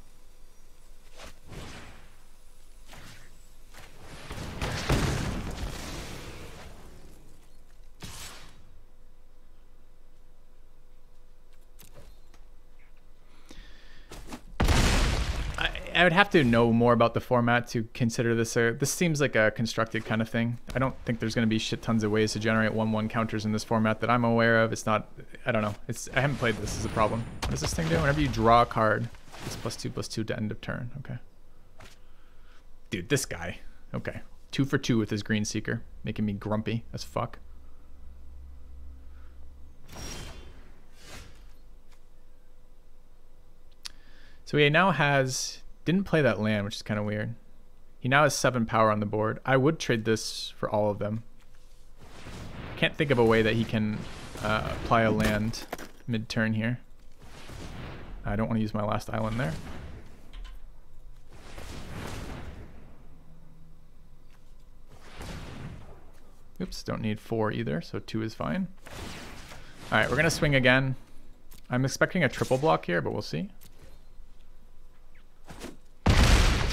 S1: I would have to know more about the format to consider this. This seems like a constructed kind of thing. I don't think there's going to be shit tons of ways to generate 1/1 counters in this format that I'm aware of. It's not, I don't know. I haven't played this as a problem. What does this thing do? Whenever you draw a card, it's +2/+2 to end of turn. Okay. Dude, this guy. Okay. 2 for 2 with his Green Seeker, making me grumpy as fuck. So he now has... Didn't play that land, which is kind of weird. He now has 7 power on the board. I would trade this for all of them. Can't think of a way that he can apply a land mid-turn here. I don't want to use my last island there. Oops, don't need 4 either, so 2 is fine. All right, we're going to swing again. I'm expecting a triple block here, but we'll see.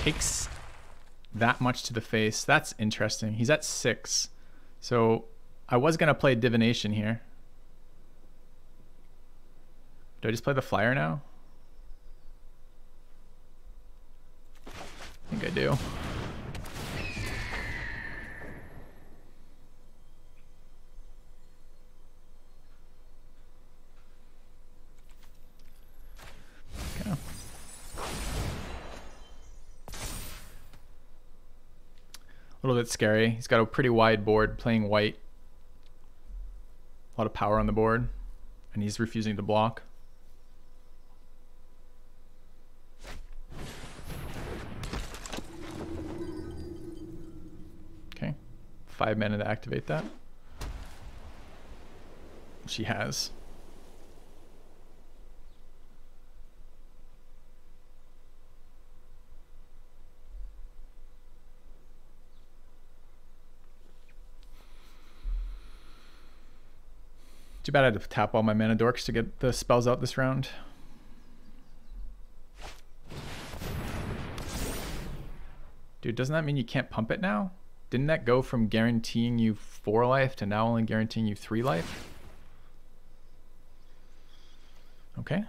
S1: Takes that much to the face. That's interesting. He's at 6. So I was going to play Divination here. Do I just play the flyer now? I think I do. Okay. A little bit scary. He's got a pretty wide board playing white. A lot of power on the board. And he's refusing to block. Okay. 5 mana to activate that. She has. Too bad I had to tap all my mana dorks to get the spells out this round. Dude, doesn't that mean you can't pump it now? Didn't that go from guaranteeing you 4 life to now only guaranteeing you 3 life? Okay.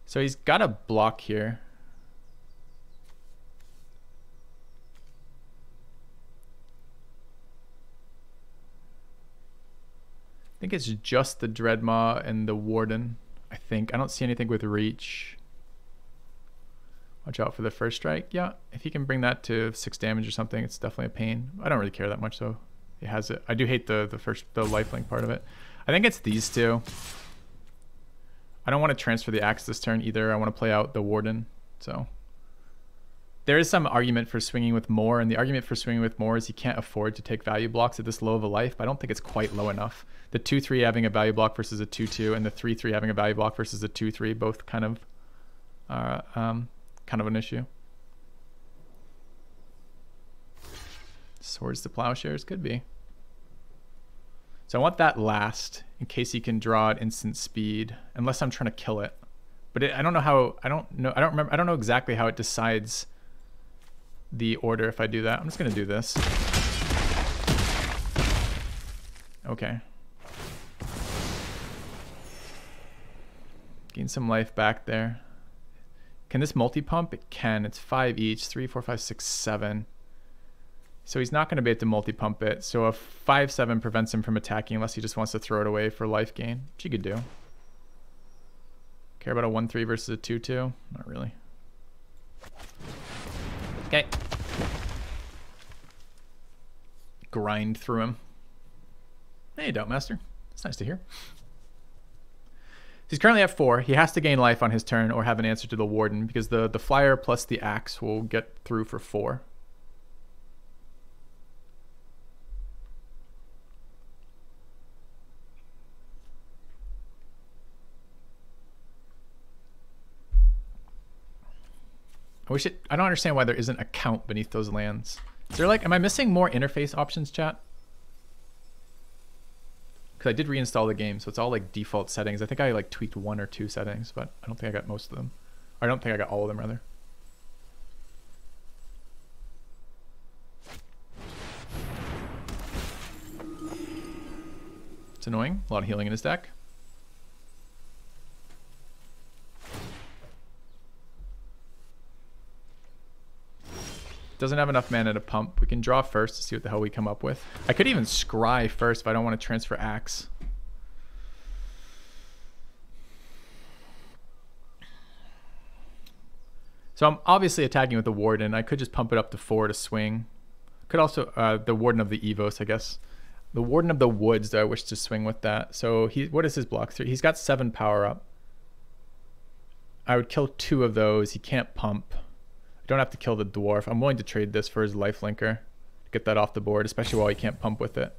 S1: So he's got a block here. I think it's just the Dreadmaw and the Warden. I think. I don't see anything with Reach. Watch out for the first strike. Yeah, if he can bring that to 6 damage or something, it's definitely a pain. I don't really care that much, though. He has it. I do hate the lifelink part of it. I think it's these two. I don't want to transfer the axe this turn either. I want to play out the Warden. So there is some argument for swinging with more, and the argument for swinging with more is he can't afford to take value blocks at this low of a life, but I don't think it's quite low enough. The 2-3 having a value block versus a 2-2, and the 3-3 having a value block versus a 2-3, both kind of an issue. Swords to Plowshares could be. So I want that last in case he can draw at instant speed, unless I'm trying to kill it. But I don't know how. I don't know exactly how it decides the order if I do that. I'm just gonna do this. Okay. Gain some life back there. Can this multi-pump? It can. It's 5 each. 3, 4, 5, 6, 7. So he's not going to be able to multi-pump it. So a 5-7 prevents him from attacking unless he just wants to throw it away for life gain, which he could do. Care about a 1-3 versus a 2-2? Not really. Okay. Grind through him. Hey, Doubtmaster. It's nice to hear. He's currently at 4. He has to gain life on his turn or have an answer to the Warden because the flyer plus the axe will get through for 4. I don't understand why there isn't a count beneath those lands. Is there am I missing more interface options, chat? Because I did reinstall the game, so it's all default settings. I think I tweaked 1 or 2 settings, but I don't think I got most of them. Or I don't think I got all of them, rather. It's annoying. A lot of healing in his deck. Doesn't have enough mana to pump. We can draw first to see what the hell we come up with. I could even scry first if I don't want to transfer axe. So I'm obviously attacking with the Warden. I could just pump it up to 4 to swing. Could also, the Warden of the Evos, I guess. The Warden of the Woods, do I wish to swing with that? So what is his block? 3. He's got 7 power up. I would kill 2 of those. He can't pump. I don't have to kill the Dwarf. I'm willing to trade this for his lifelinker to get that off the board, especially while he can't pump with it.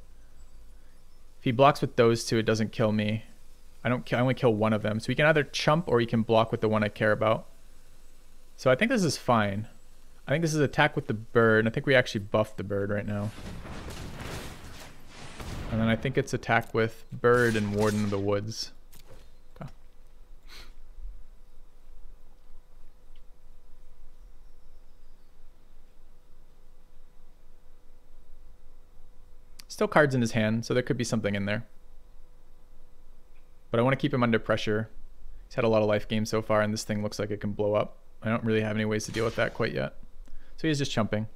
S1: If he blocks with those 2, it doesn't kill me. I only kill 1 of them. So he can either chump or he can block with the one I care about. So I think this is fine. I think this is attack with the bird. And I think we actually buffed the bird right now. And then I think it's attack with bird and Warden of the Woods. Okay. Still cards in his hand, so there could be something in there. But I want to keep him under pressure. He's had a lot of life games so far, and this thing looks like it can blow up. I don't really have any ways to deal with that quite yet. So he's just chumping.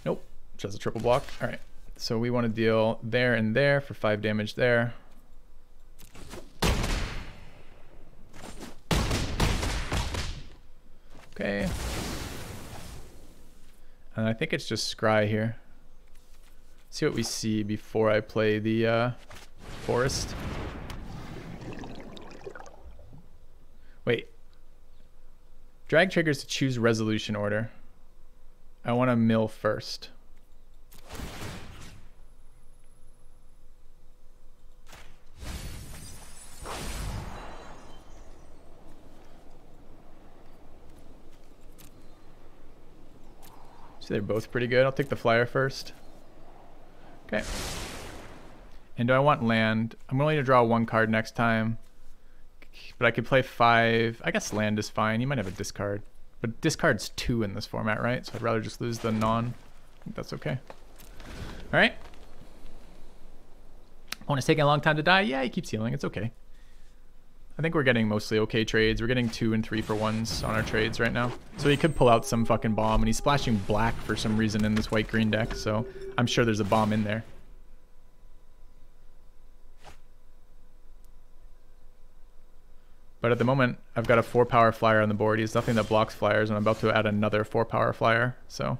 S1: Nope, just a triple block. All right, so we want to deal there and there for 5 damage there. Okay. And I think it's just scry here. See what we see before I play the forest. Wait. Drag triggers to choose resolution order. I want to mill first. So they're both pretty good. I'll take the flyer first. Okay. And do I want land? I'm willing to draw 1 card next time. But I could play 5. I guess land is fine. You might have a discard. But discard's 2 in this format, right? So I'd rather just lose the non. I think that's okay. Alright. Oh, it's taking a long time to die? Yeah, he keeps healing. It's okay. I think we're getting mostly okay trades. We're getting 2 and 3 for 1s on our trades right now. So he could pull out some fucking bomb. And he's splashing black for some reason in this white-green deck. So I'm sure there's a bomb in there. But at the moment, I've got a 4-power flyer on the board. He has nothing that blocks flyers, and I'm about to add another 4-power flyer, so.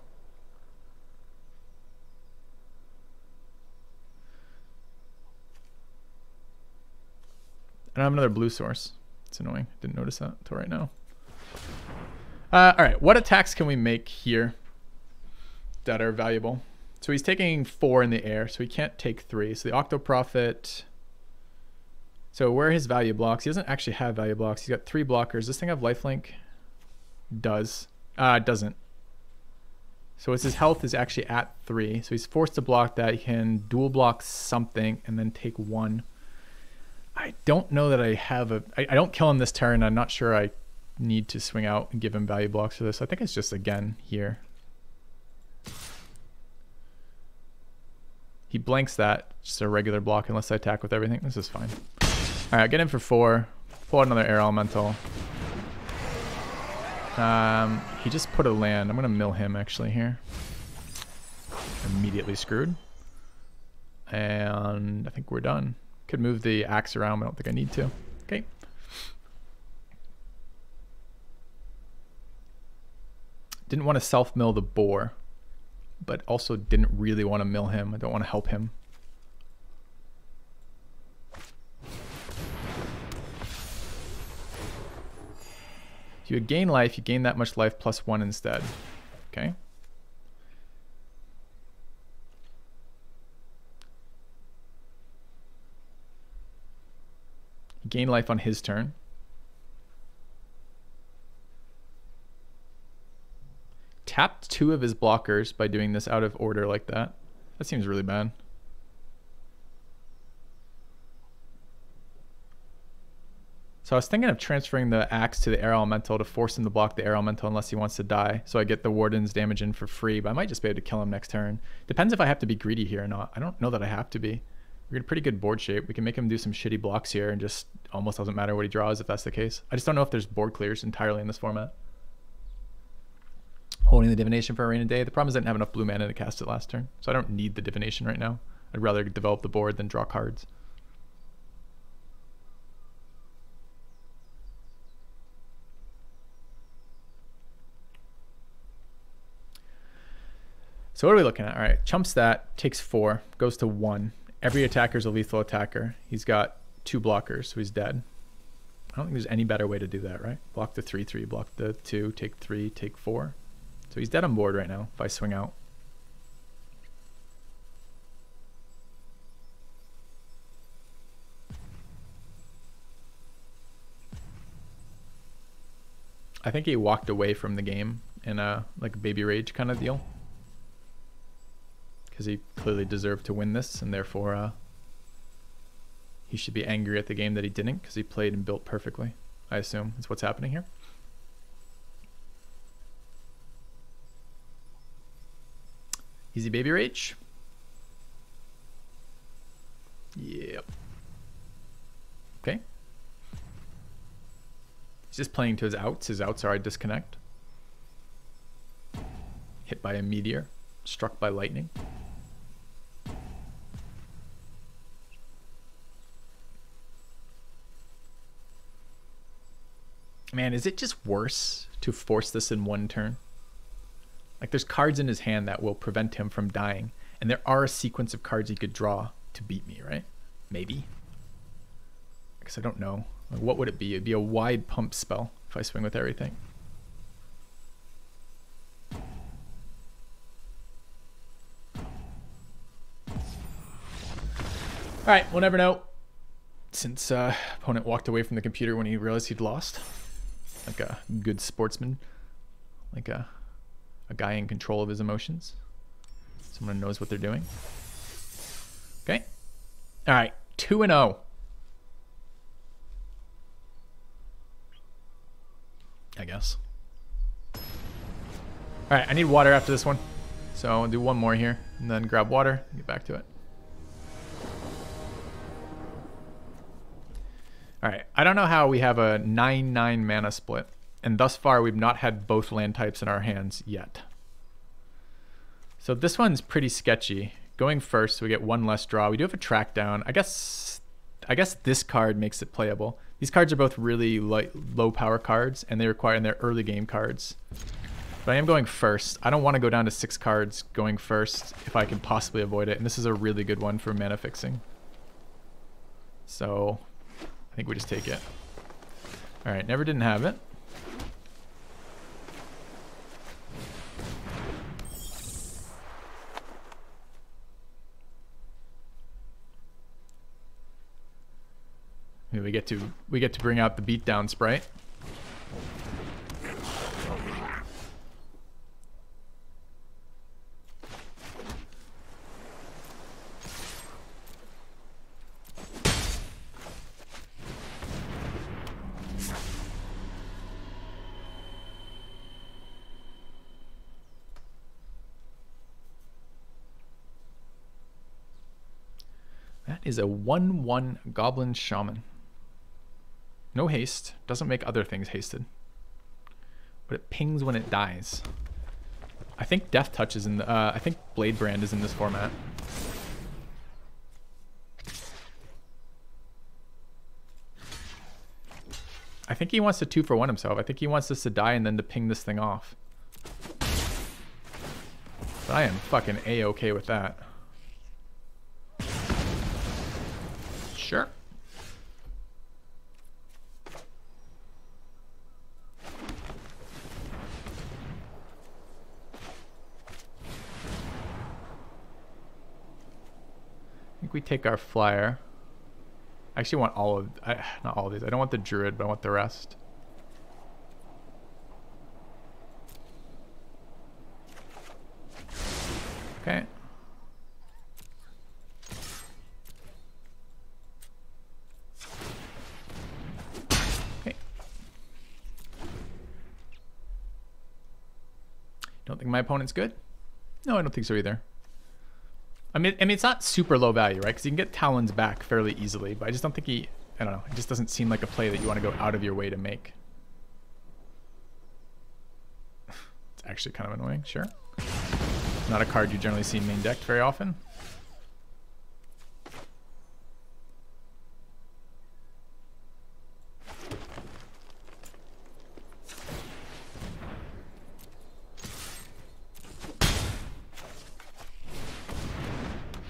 S1: And I have another blue source. It's annoying. Didn't notice that until right now. All right, what attacks can we make here that are valuable? So he's taking 4 in the air, so he can't take 3. So the Octoprophet. So where are his value blocks? He doesn't actually have value blocks. He's got 3 blockers. This thing have lifelink? Does. It doesn't. So his health is actually at 3. So he's forced to block that. He can dual block something and then take 1. I don't know that I have a... I don't kill him this turn. I'm not sure I need to swing out and give him value blocks for this. I think it's just again here. He blanks that. Just a regular block unless I attack with everything. This is fine. All right, get in for 4. Pull out another air elemental. He just put a land. I'm going to mill him actually here. Immediately screwed. And I think we're done. Could move the axe around, but I don't think I need to. Okay. Didn't want to self-mill the boar, but also didn't really want to mill him. I don't want to help him. If you gain life, you gain that much life plus 1 instead. Okay. Gain life on his turn. Tapped 2 of his blockers by doing this out of order like that. That seems really bad. So I was thinking of transferring the axe to the air elemental to force him to block the air elemental unless he wants to die. So I get the warden's damage in for free, but I might just be able to kill him next turn. Depends if I have to be greedy here or not. I don't know that I have to be. We're in pretty good board shape. We can make him do some shitty blocks here and just almost doesn't matter what he draws if that's the case. I just don't know if there's board clears entirely in this format. Holding the divination for a rainy day. The problem is I didn't have enough blue mana to cast it last turn, so I don't need the divination right now. I'd rather develop the board than draw cards. So what are we looking at? All right, chumps that, takes 4, goes to 1. Every attacker is a lethal attacker. He's got 2 blockers, so he's dead. I don't think there's any better way to do that, right? Block the 3/3, block the 2, take 3, take 4. So he's dead on board right now if I swing out. I think he walked away from the game in a like baby rage kind of deal. Because he clearly deserved to win this, and therefore he should be angry at the game that he didn't, because he played and built perfectly. I assume that's what's happening here. Easy baby rage. Yep. Okay. He's just playing to his outs. His outs are I disconnect. Hit by a meteor. Struck by lightning. Man, is it just worse to force this in 1 turn? Like there's cards in his hand that will prevent him from dying. And there are a sequence of cards he could draw to beat me, right? Maybe. I guess I don't know. Like, what would it be? It'd be a wide pump spell if I swing with everything. Alright, we'll never know. Since opponent walked away from the computer when he realized he'd lost. Like a good sportsman. Like a guy in control of his emotions. Someone who knows what they're doing. Okay. Alright, 2-0. I guess. Alright, I need water after this one. So I'll do one more here and then grab water and get back to it. Alright, I don't know how we have a 9/9 mana split, and thus far we've not had both land types in our hands yet. So this one's pretty sketchy. Going first, so we get 1 less draw. We do have a track down. I guess this card makes it playable. These cards are both really low power cards, and they require in their early game cards. But I am going first. I don't want to go down to 6 cards going first if I can possibly avoid it. And this is a really good one for mana fixing. So I think we just take it. All right, never didn't have it. We get to bring out the beatdown sprite. That is a 1/1 Goblin Shaman. No haste. Doesn't make other things hasted. But it pings when it dies. I think Death Touch is in the... I think Blade Brand is in this format. I think he wants to 2-for-1 himself. I think he wants this to die and then to ping this thing off. But I am fucking A-okay with that. Sure. I think we take our flyer. I actually want all of... not all of these. I don't want the druid, but I want the rest. Okay. Okay. Don't think my opponent's good? No, I don't think so either. I mean, it's not super low value, right? Because you can get Talons back fairly easily, but I just don't think he... I don't know. It just doesn't seem like a play that you want to go out of your way to make. It's actually kind of annoying, sure. Not a card you generally see main decked very often.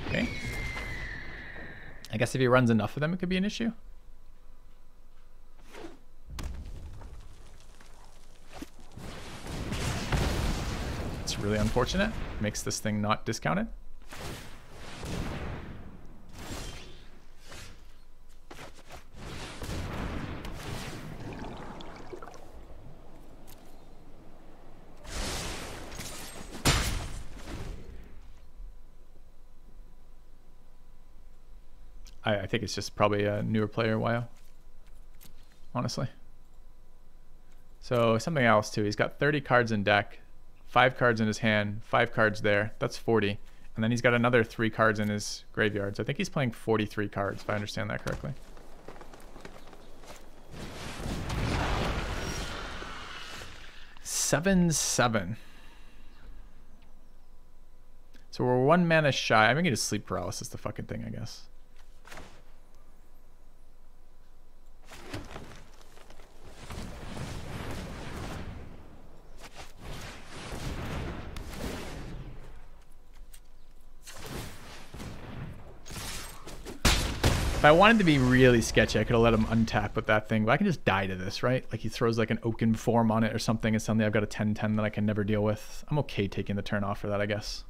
S1: Okay. I guess if he runs enough of them, it could be an issue. It's really unfortunate. Makes this thing not discounted. I think it's just probably a newer player, WoW. Honestly. So something else too. He's got 30 cards in deck, 5 cards in his hand, 5 cards there. That's 40. And then he's got another 3 cards in his graveyard. So I think he's playing 43 cards, if I understand that correctly. Seven. So we're 1 mana shy. I'm gonna get a sleep paralysis, the fucking thing, I guess. If I wanted to be really sketchy, I could have let him untap with that thing, but I can just die to this, right? Like he throws like an Oaken Form on it or something, and suddenly I've got a 10/10 that I can never deal with. I'm okay taking the turn off for that, I guess.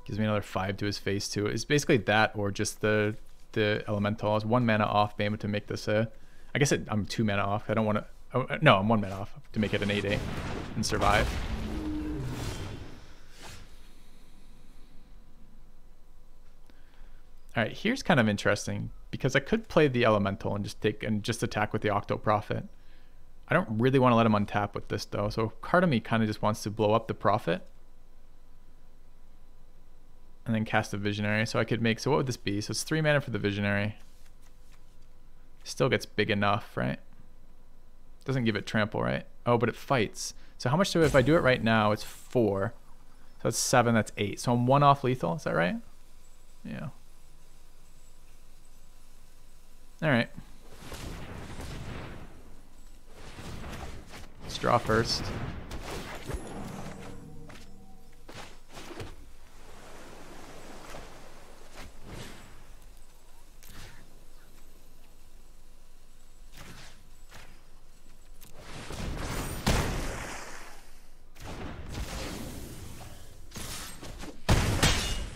S1: Gives me another 5 to his face too. It's basically that or just the Elemental. I was 1 mana off being able to make this a... I guess I'm 2 mana off. I don't want to... Oh, no, I'm 1 mana off to make it an 8/8 and survive. All right, here's kind of interesting because I could play the Elemental and just attack with the Octo Prophet. I don't really want to let him untap with this though. So part of me kind of just wants to blow up the Prophet and then cast a Visionary. So I could make, so what would this be? So it's 3 mana for the Visionary. Still gets big enough, right? Doesn't give it trample, right? Oh, but it fights. So how much do if I do it right now? It's 4. So that's 7, that's 8. So I'm 1 off lethal, is that right? Yeah. All right. Let's draw first.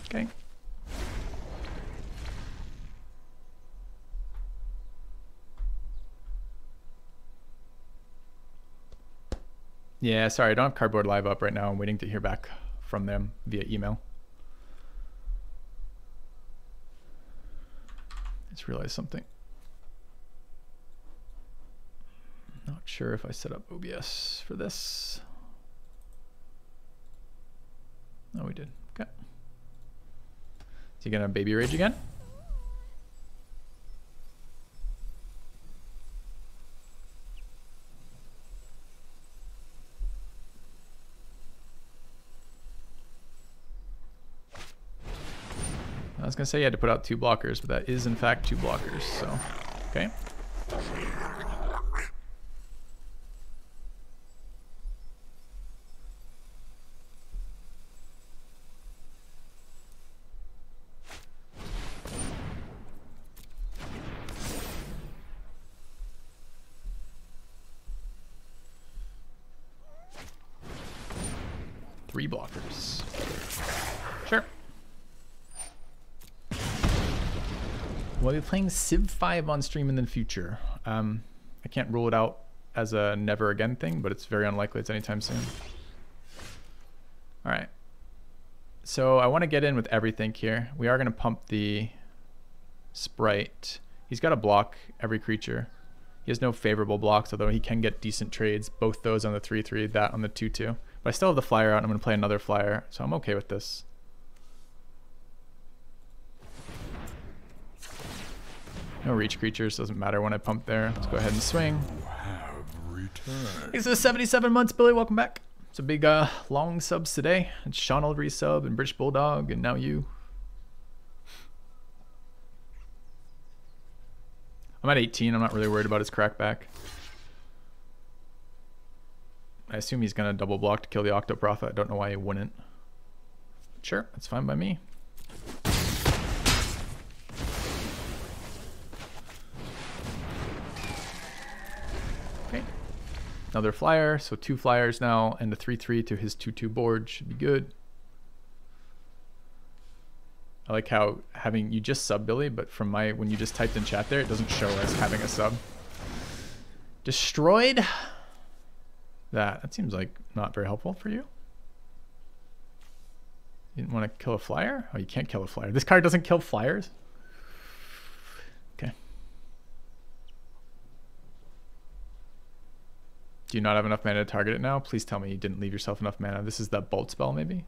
S1: Okay. Yeah, sorry, I don't have Cardboard Live up right now. I'm waiting to hear back from them via email. Just realized something. Not sure if I set up OBS for this. No, we did. Okay. Is he gonna baby rage again? I was gonna say you had to put out 2 blockers, but that is in fact 2 blockers, so okay. Three blockers. Sure. We'll be playing Civ 5 on stream in the future. I can't rule it out as a never again thing, but it's very unlikely it's anytime soon. All right. So I want to get in with everything here. We are going to pump the Sprite. He's got to block every creature. He has no favorable blocks, although he can get decent trades. Both those on the 3/3, that on the 2/2. But I still have the flyer out, and I'm going to play another flyer, so I'm okay with this. No reach creatures, doesn't matter when I pump there. Let's go ahead and swing. Thanks for the 77 months, Billy. Welcome back. It's a big long subs today. It's Sean resub and British Bulldog, and now you. I'm at 18. I'm not really worried about his crackback. I assume he's going to double block to kill the Octoprophet. I don't know why he wouldn't. Sure, that's fine by me. Okay. Another flyer, so 2 flyers now, and a 3/3 to his 2/2 board should be good. I like how having you just sub Billy, but from my when you just typed in chat there, it doesn't show as having a sub. Destroyed. That seems like not very helpful for you. You didn't want to kill a flyer? Oh, you can't kill a flyer. This card doesn't kill flyers? Okay. Do you not have enough mana to target it now? Please tell me you didn't leave yourself enough mana. This is the bolt spell, maybe?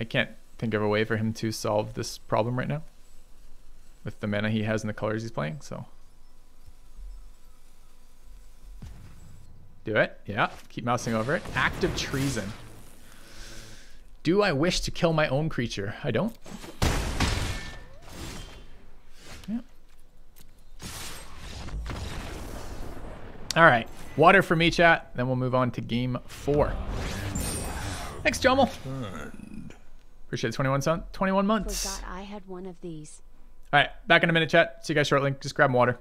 S1: I can't think of a way for him to solve this problem right now with the mana he has and the colors he's playing, so. Do it. Yeah, keep mousing over it. Act of treason. Do I wish to kill my own creature? I don't. Yeah. All right, water for me, chat. Then we'll move on to game 4. Thanks, Jommel. Appreciate the 21 months.
S2: Forgot I had one of these.
S1: All right, back in a minute, chat. See you guys shortly. Just grab water.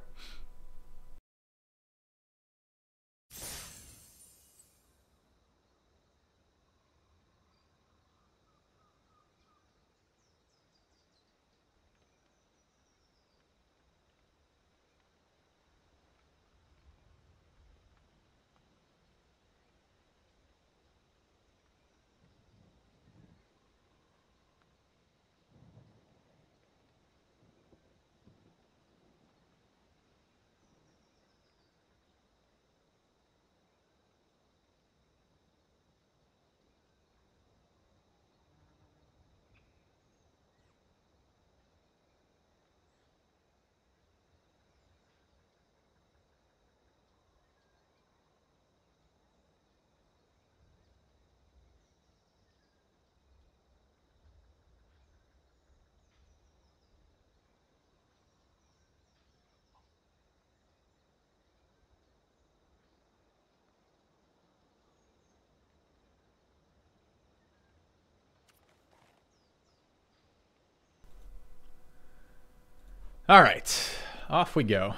S1: All right, off we go.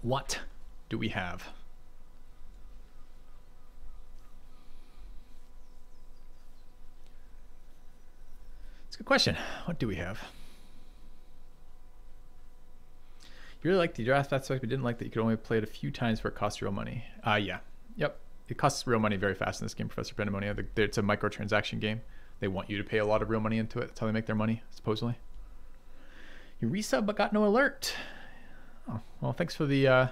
S1: What do we have? It's a good question. What do we have? You really liked the draft aspect, but didn't like that you could only play it a few times where it costs real money. Yeah. Yep. It costs real money very fast in this game, Professor Pendemonia. It's a microtransaction game. They want you to pay a lot of real money into it. That's how they make their money, supposedly. You resub but got no alert. Oh, well, thanks for the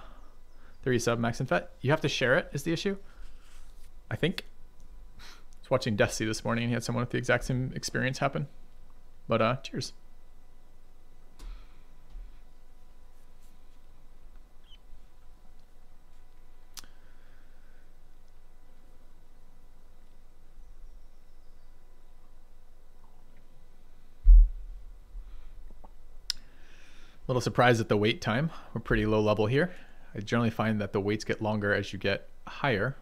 S1: resub, Max and Fet. You have to share it is the issue, I think. I was watching Deathsea this morning and he had someone with the exact same experience happen. But cheers. Little surprised at the wait time. We're pretty low level here. I generally find that the waits get longer as you get higher.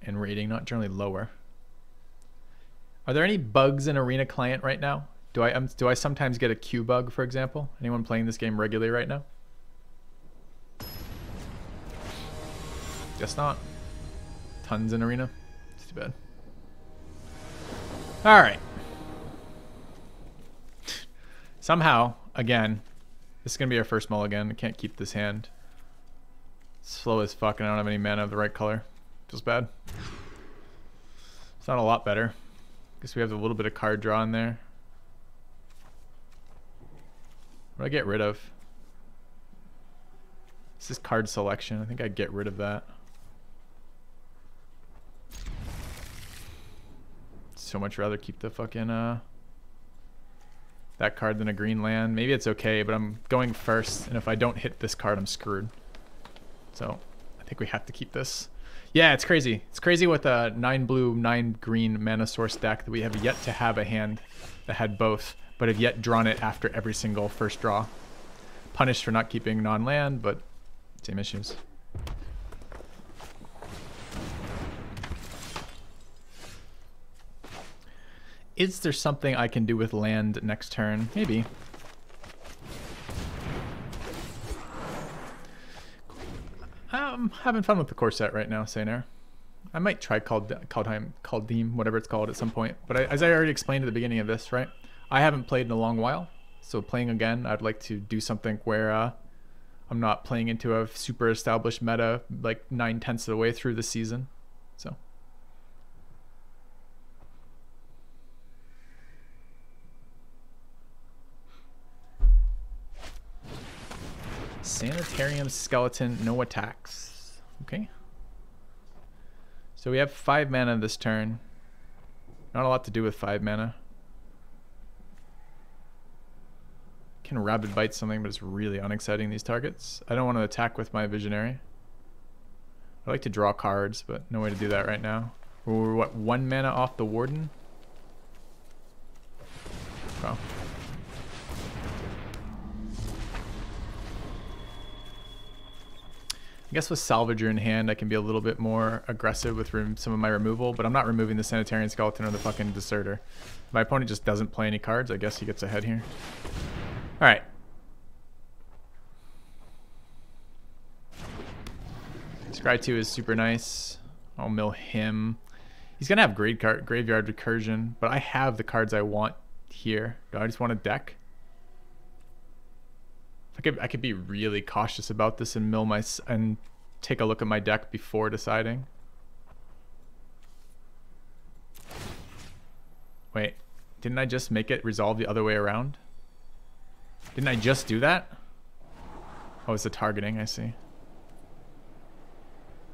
S1: And rating, not generally lower. Are there any bugs in Arena Client right now? Do I sometimes get a queue bug, for example? Anyone playing this game regularly right now? Guess not. Tons in Arena. It's too bad. All right. Somehow, again, this is going to be our first mulligan. I can't keep this hand. Slow as fuck and I don't have any mana of the right color. Feels bad. It's not a lot better. Guess we have a little bit of card draw in there. What do I get rid of? This is card selection. I think I'd get rid of that. So much rather keep the fucking that card than a green land. Maybe it's okay, but I'm going first, and if I don't hit this card, I'm screwed. So I think we have to keep this. Yeah, it's crazy. It's crazy with a 9 blue, 9 green mana source deck that we have yet to have a hand that had both, but have yet drawn it after every single first draw. Punished for not keeping non-land, but same issues. Is there something I can do with land next turn? Maybe. Having fun with the core set right now, Sainer. I might try Kaldheim, whatever it's called, at some point. But as I already explained at the beginning of this, right? I haven't played in a long while. So playing again, I'd like to do something where I'm not playing into a super established meta like 9/10 of the way through the season. So. Sanitarium Skeleton, no attacks. Okay. So we have 5 mana this turn. Not a lot to do with 5 mana. Can Rabid Bite something, but it's really unexciting, these targets. I don't want to attack with my Visionary. I like to draw cards, but no way to do that right now. We're what, 1 mana off the Warden? Wow. I guess with Salvager in hand, I can be a little bit more aggressive with some of my removal, but I'm not removing the Sanitarian Skeleton or the fucking Deserter. If my opponent just doesn't play any cards, I guess he gets ahead here. Alright. Scry 2 is super nice. I'll mill him. He's going to have Graveyard Recursion, but I have the cards I want here. Do I just want a deck? I could be really cautious about this and and take a look at my deck before deciding. Wait, didn't I just make it resolve the other way around? Didn't I just do that? Oh, it's the targeting, I see.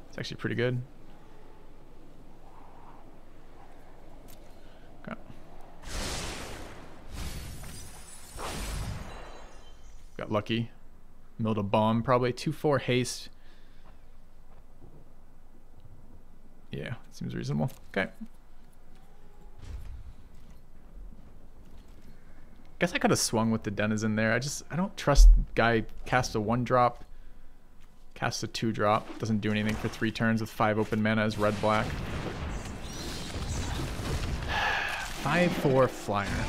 S1: It's actually pretty good. Okay. Got lucky. Milled a bomb, probably. 2/4 haste. Yeah, seems reasonable. Okay. Guess I could have swung with the Denizen there. I don't trust guy cast a 1-drop Casts a 2-drop. Doesn't do anything for 3 turns with 5 open mana as red-black. 5/4 flyer.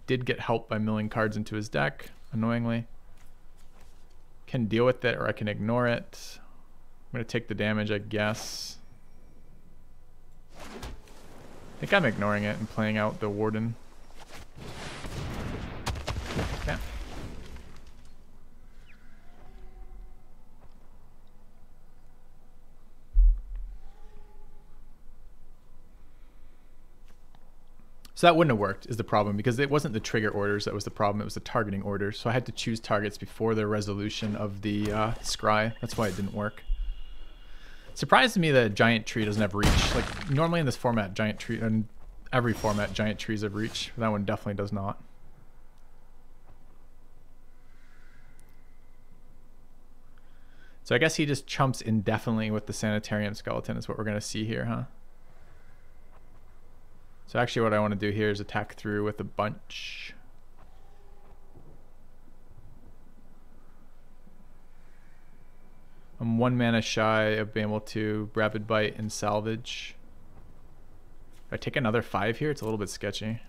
S1: Did get help by milling cards into his deck, annoyingly. Can deal with it or I can ignore it. I'm going to take the damage, I guess. I think I'm ignoring it and playing out the Warden. Okay. So that wouldn't have worked is the problem, because it wasn't the trigger orders that was the problem, it was the targeting orders. So I had to choose targets before the resolution of the scry. That's why it didn't work. Surprised to me that Giant Tree doesn't have reach. Like normally in this format, Giant Tree, and every format, Giant Trees have reach. That one definitely does not. So I guess he just chumps indefinitely with the Sanitarium Skeleton is what we're going to see here, huh? So actually what I want to do here is attack through with a bunch. I'm 1 mana shy of being able to Rapid Bite and Salvage. If I take another 5 here, it's a little bit sketchy.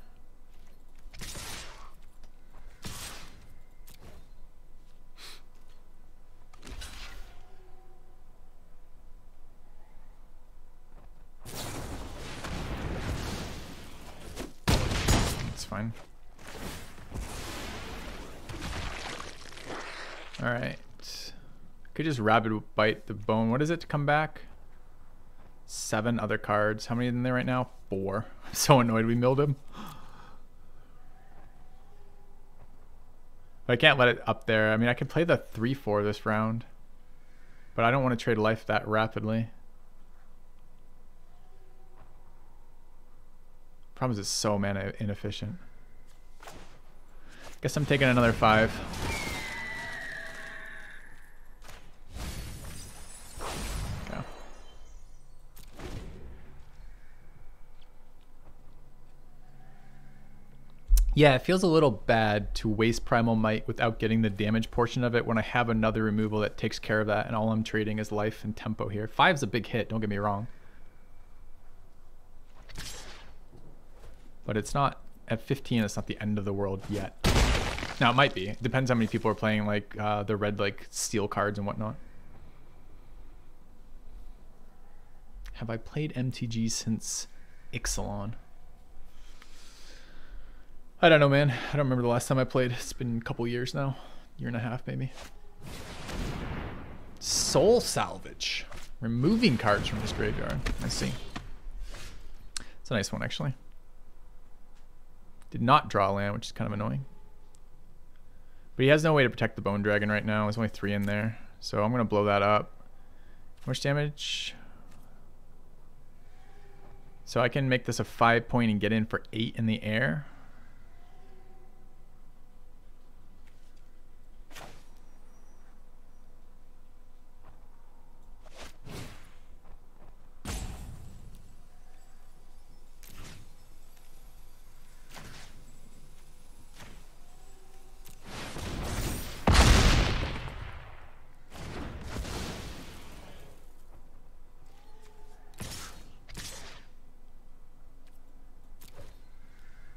S1: Fine. All right. Could just Rapid Bite the Bone. What is it to come back? 7 other cards. How many in there right now? 4. I'm so annoyed we milled him. But I can't let it up there. I mean, I can play the 3/4 this round, but I don't want to trade life that rapidly. Problem is it's so mana inefficient. Guess I'm taking another 5. Okay. Yeah, it feels a little bad to waste Primal Might without getting the damage portion of it when I have another removal that takes care of that, and all I'm trading is life and tempo here. 5's a big hit, don't get me wrong. But it's not, at 15, it's not the end of the world yet. Now, it might be. It depends how many people are playing, like, the red, like, steel cards and whatnot. Have I played MTG since Ixalan? I don't know, man. I don't remember the last time I played. It's been a couple years now. Year and a half, maybe. Soul Salvage. Removing cards from this graveyard. I see. It's a nice one, actually. Did not draw land, which is kind of annoying. But he has no way to protect the Bone Dragon right now. There's only 3 in there. So I'm going to blow that up. How much damage? So I can make this a 5-point and get in for 8 in the air.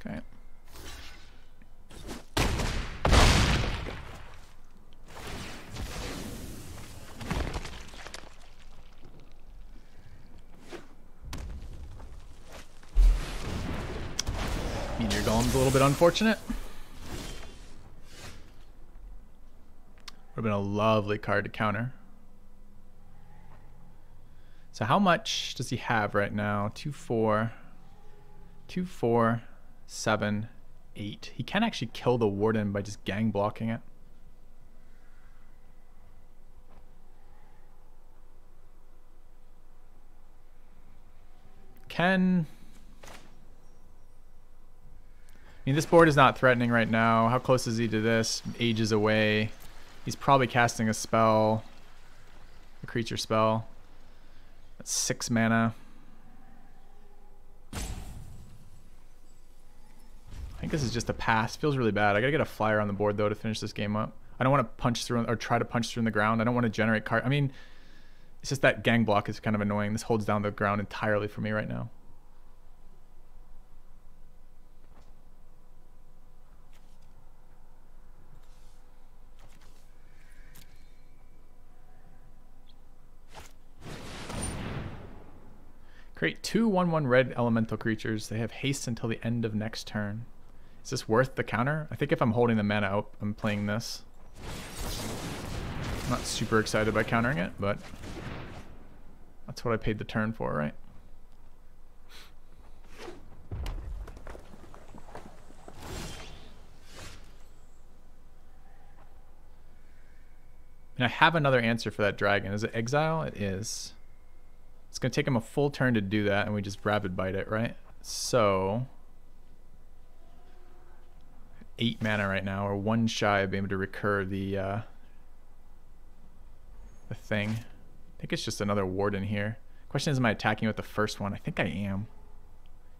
S1: Okay. Meteor Golem's a little bit unfortunate. Would have been a lovely card to counter. So how much does he have right now? 2, 4, 2, 4, 7, 8. He can actually kill the Warden by just gang blocking it. I mean, this board is not threatening right now. How close is he to this? Ages away. He's probably casting a spell. A creature spell. That's 6 mana. I think this is just a pass. Feels really bad. I gotta get a flyer on the board though to finish this game up. I don't want to punch through or try to punch through in the ground. I don't want to generate card. I mean, it's just that gang block is kind of annoying. This holds down the ground entirely for me right now. Create 2 1/1 red elemental creatures. They have haste until the end of next turn. Is this worth the counter? I think if I'm holding the mana out, I'm playing this. I'm not super excited by countering it, but that's what I paid the turn for, right? And I have another answer for that dragon. Is it exile? It is. It's going to take him a full turn to do that, and we just rapid bite it, right? So 8 mana right now, or 1 shy of being able to recur the thing. I think it's just another warden here. Question is, am I attacking with the first one? I think I am.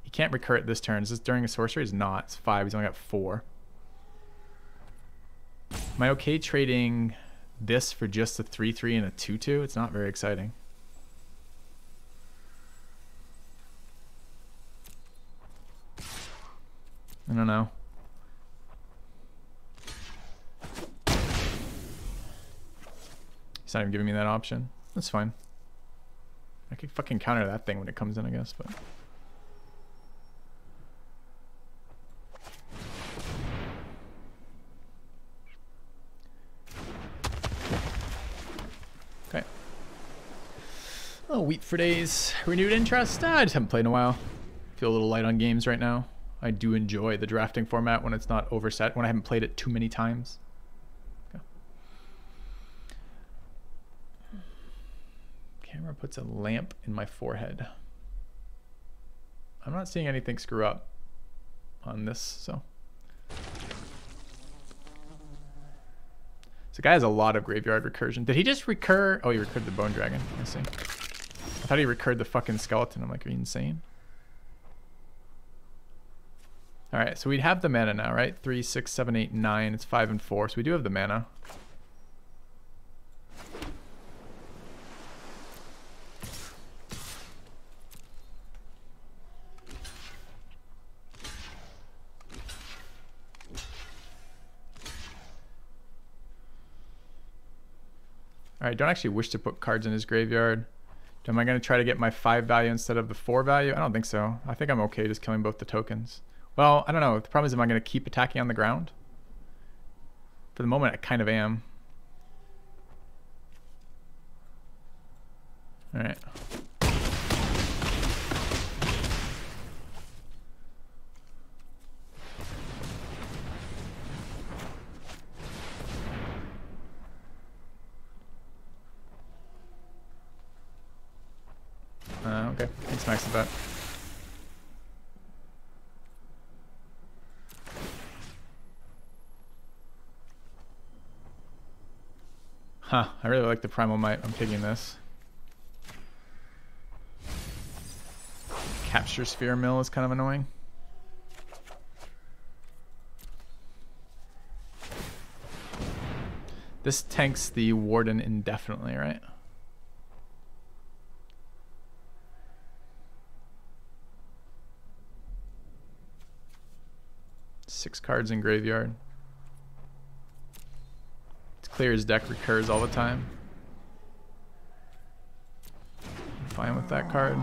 S1: He can't recur it this turn. Is this during a sorcery? It's not. It's 5. He's only got 4. Am I okay trading this for just a 3/3 and a 2/2? It's not very exciting. I don't know. He's not even giving me that option. That's fine. I could fucking counter that thing when it comes in, I guess, but... Okay. Oh, Wheat for Days. Renewed interest? I just haven't played in a while. Feel a little light on games right now. I do enjoy the drafting format when it's not overset, when I haven't played it too many times. Okay. Camera puts a lamp in my forehead. I'm not seeing anything screw up on this, so. This guy has a lot of graveyard recursion. Did he just recur? Oh, he recurred the bone dragon. I see. I thought he recurred the fucking skeleton. I'm like, are you insane? All right, so we'd have the mana now, right? 3, 6, 7, 8, 9. It's 5 and 4, so we do have the mana. All right, don't actually wish to put cards in his graveyard. Am I going to try to get my 5 value instead of the 4 value? I don't think so. I think I'm okay just killing both the tokens. Well, I don't know. The problem is, am I going to keep attacking on the ground? For the moment, I kind of am. All right. Okay. Thanks, Max, for that. Huh, I really like the Primal Might. I'm taking this. Capture Sphere Mill is kind of annoying. This tanks the Warden indefinitely, right? Six cards in graveyard. Clear his deck recurs all the time. I'm fine with that card.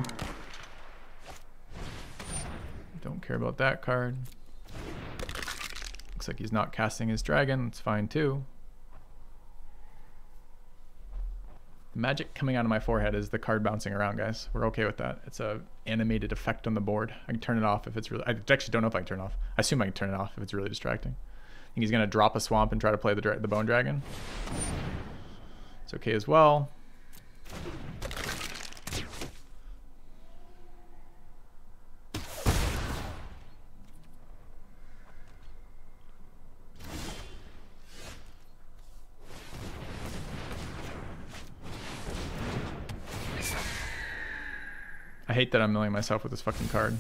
S1: Don't care about that card. Looks like he's not casting his dragon. It's fine too. The magic coming out of my forehead is the card bouncing around, guys. We're okay with that. It's a animated effect on the board. I can turn it off if it's really... I actually don't know if I can turn it off. I assume I can turn it off if it's really distracting. I think he's going to drop a swamp and try to play the bone dragon. It's okay as well. I hate that I'm milling myself with this fucking card.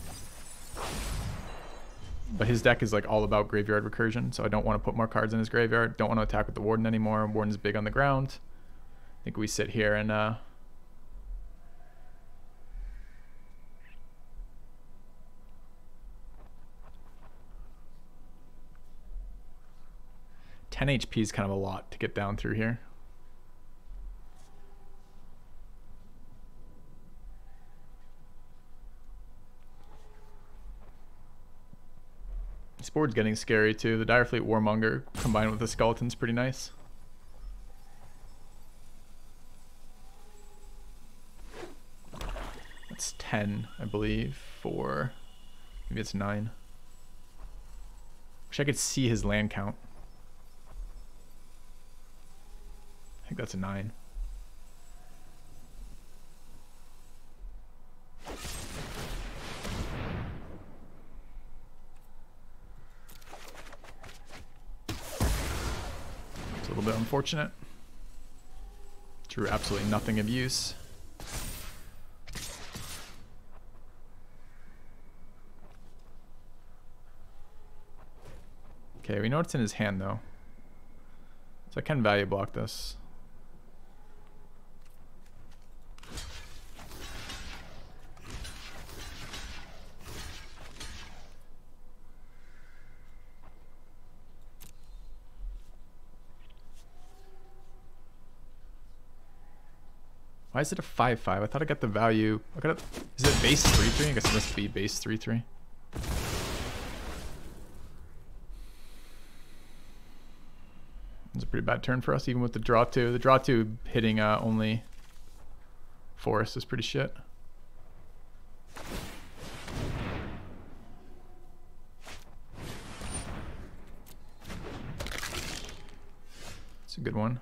S1: But his deck is like all about graveyard recursion, so I don't want to put more cards in his graveyard. Don't want to attack with the Warden anymore. Warden's big on the ground. I think we sit here and 10 HP is kind of a lot to get down through here. This board's getting scary too. The Direfleet Warmonger combined with the Skeleton's pretty nice. That's 10, I believe, for... maybe it's 9. Wish I could see his land count. I think that's a 9. It's a little bit unfortunate. Drew absolutely nothing of use. Okay, we know what's in his hand though. So I can value block this. Why is it a 5/5? I thought I got the value. Is it base 3/3? I guess it must be base 3/3. It's a pretty bad turn for us, even with the draw 2. The draw 2 hitting only forest is pretty shit. It's a good one.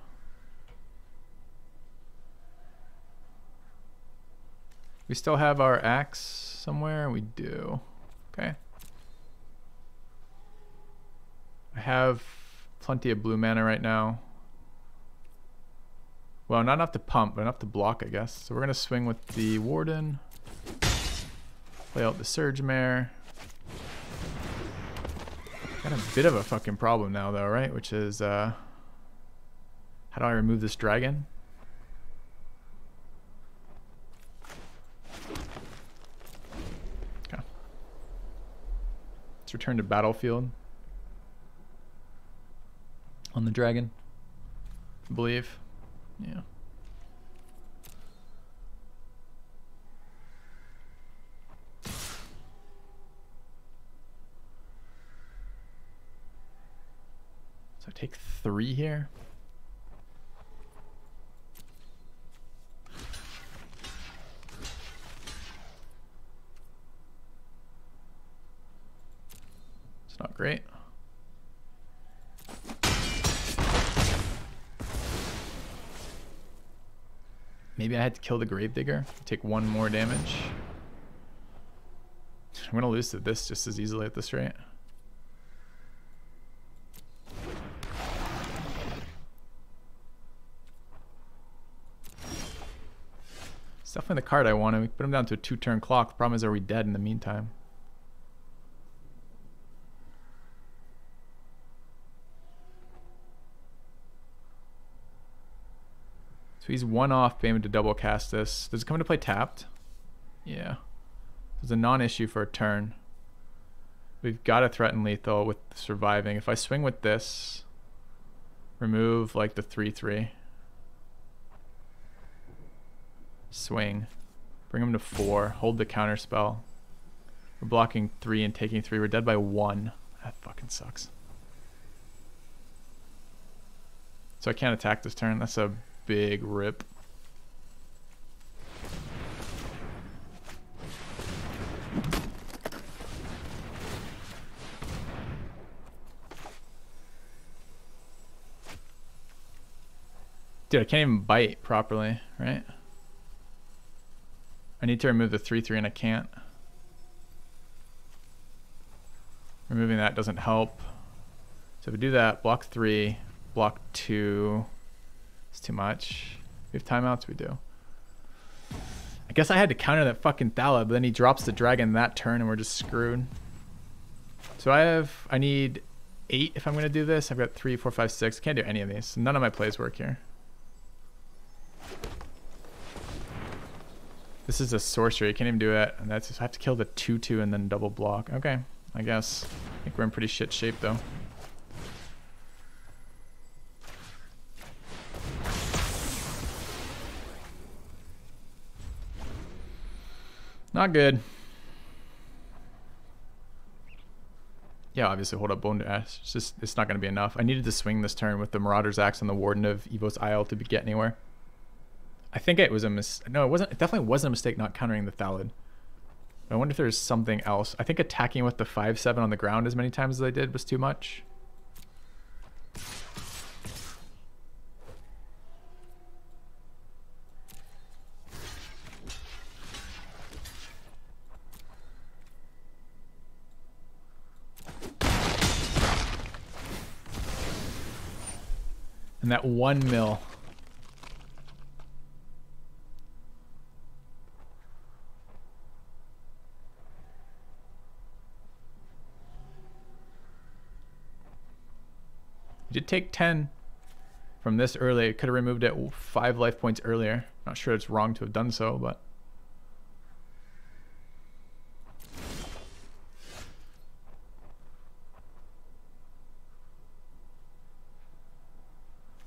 S1: We still have our axe somewhere? We do. Okay. I have plenty of blue mana right now. Well, not enough to pump, but enough to block, I guess. So we're going to swing with the Warden. Play out the Surge Mare. Got a bit of a fucking problem now, though, right? Which is, how do I remove this dragon? Okay. Let's return to battlefield. On the dragon, I believe. Yeah. So I take 3 here. It's not great. Maybe I had to kill the Gravedigger, take 1 more damage. I'm gonna lose to this just as easily at this rate. It's definitely the card I wanted. We put him down to a 2-turn clock. The problem is, are we dead in the meantime? So he's 1 off being able to double cast this. Does it come into play tapped? Yeah. There's a non-issue for a turn. We've got to threaten lethal with surviving. If I swing with this, remove like the 3/3. Swing. Bring him to 4. Hold the counter spell. We're blocking 3 and taking 3. We're dead by 1. That fucking sucks. So I can't attack this turn. That's a big rip. Dude, I can't even bite properly, right? I need to remove the 3/3 and I can't. Removing that doesn't help. So if we do that, block 3, block 2. It's too much. We have timeouts? We do. I guess I had to counter that fucking Thala, but then he drops the dragon that turn and we're just screwed. So I need 8 if I'm going to do this. I've got 3, 4, 5, 6. Can't do any of these. None of my plays work here. This is a sorcery. I can't even do it. And that's just, I have to kill the 2/2 and then double block. Okay, I guess. I think we're in pretty shit shape though. Not good. Yeah, obviously hold up Bone Dash. It's just, it's not going to be enough. I needed to swing this turn with the Marauder's Axe and the Warden of Evos Isle to get anywhere. I think it was a no, it wasn't. It definitely wasn't a mistake not countering the Thallid. I wonder if there's something else. I think attacking with the 5/7 on the ground as many times as I did was too much. And that 1 mil. You did take 10 from this early. It could have removed it 5 life points earlier. Not sure it's wrong to have done so, but.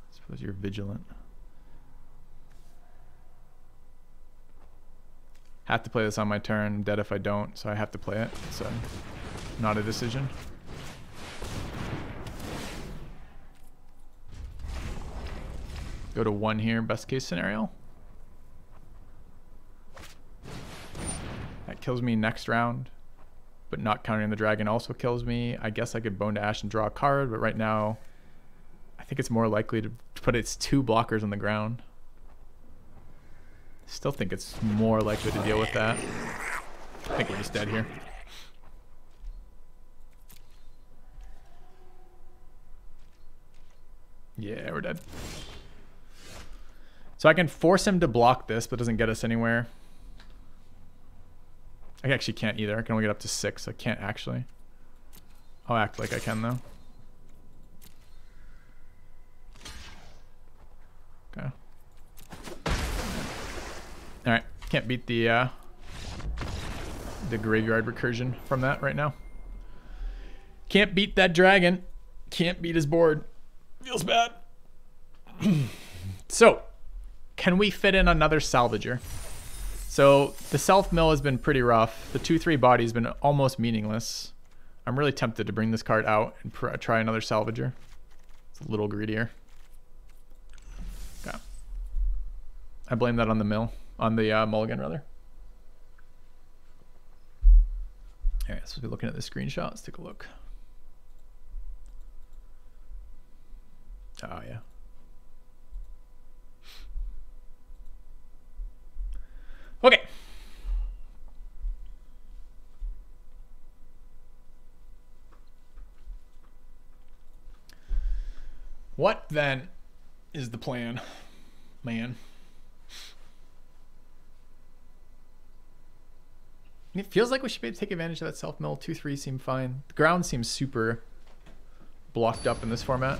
S1: I suppose you're vigilant. Have to play this on my turn. I'm dead if I don't, so I have to play it. So, not a decision. Go to 1 here, best case scenario. That kills me next round, but not countering the dragon also kills me. I guess I could Bone to Ash and draw a card, but right now, I think it's more likely to put its 2 blockers on the ground. Still think it's more likely to deal with that. I think we're just dead here. Yeah, we're dead. So I can force him to block this, but it doesn't get us anywhere. I actually can't either. I can only get up to 6. I can't actually. I'll act like I can though. Okay. All right. Can't beat the graveyard recursion from that right now. Can't beat that dragon. Can't beat his board. Feels bad. So, can we fit in another salvager? So the self mill has been pretty rough. The 2/3 body has been almost meaningless. I'm really tempted to bring this card out and try another salvager. It's a little greedier. Okay. I blame that on the mill, on the mulligan rather. All right, so we'll be looking at the screenshot. Let's take a look. Oh yeah. Okay. What then is the plan, man? It feels like we should be able to take advantage of that self-mill. 2/3 seem fine. The ground seems super blocked up in this format.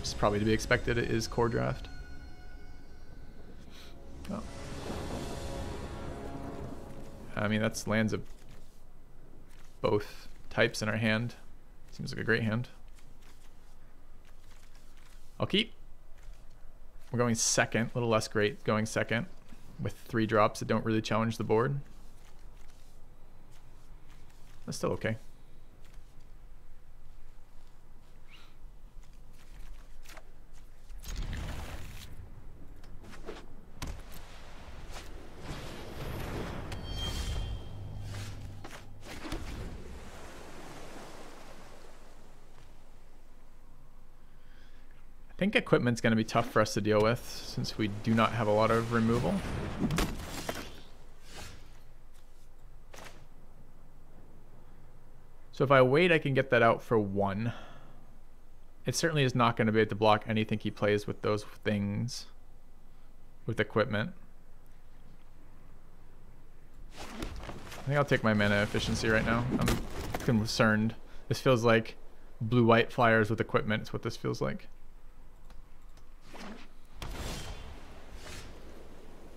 S1: It's probably to be expected. It is core draft. Oh. I mean, that's lands of both types in our hand. Seems like a great hand. I'll keep. We're going second, a little less great going second with 3 drops that don't really challenge the board. That's still okay. I think equipment's going to be tough for us to deal with since we do not have a lot of removal. So if I wait, I can get that out for 1. It certainly is not going to be able to block anything he plays with those things, with equipment. think I'll take my mana efficiency right now. I'm concerned. This feels like blue-white flyers with equipment. It's what this feels like.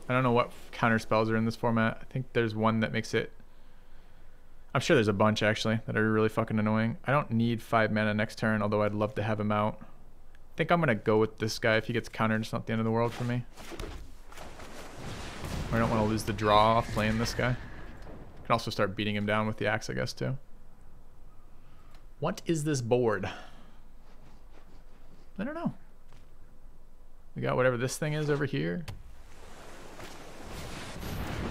S1: I don't know what counter spells are in this format. I think there's one that makes it... I'm sure there's a bunch, actually, that are really fucking annoying. I don't need 5 mana next turn, although I'd love to have him out. I think I'm going to go with this guy. If he gets countered, it's not the end of the world for me. I don't want to lose the draw off playing this guy. I can also start beating him down with the axe, I guess, too. What is this board? I don't know. We got whatever this thing is over here.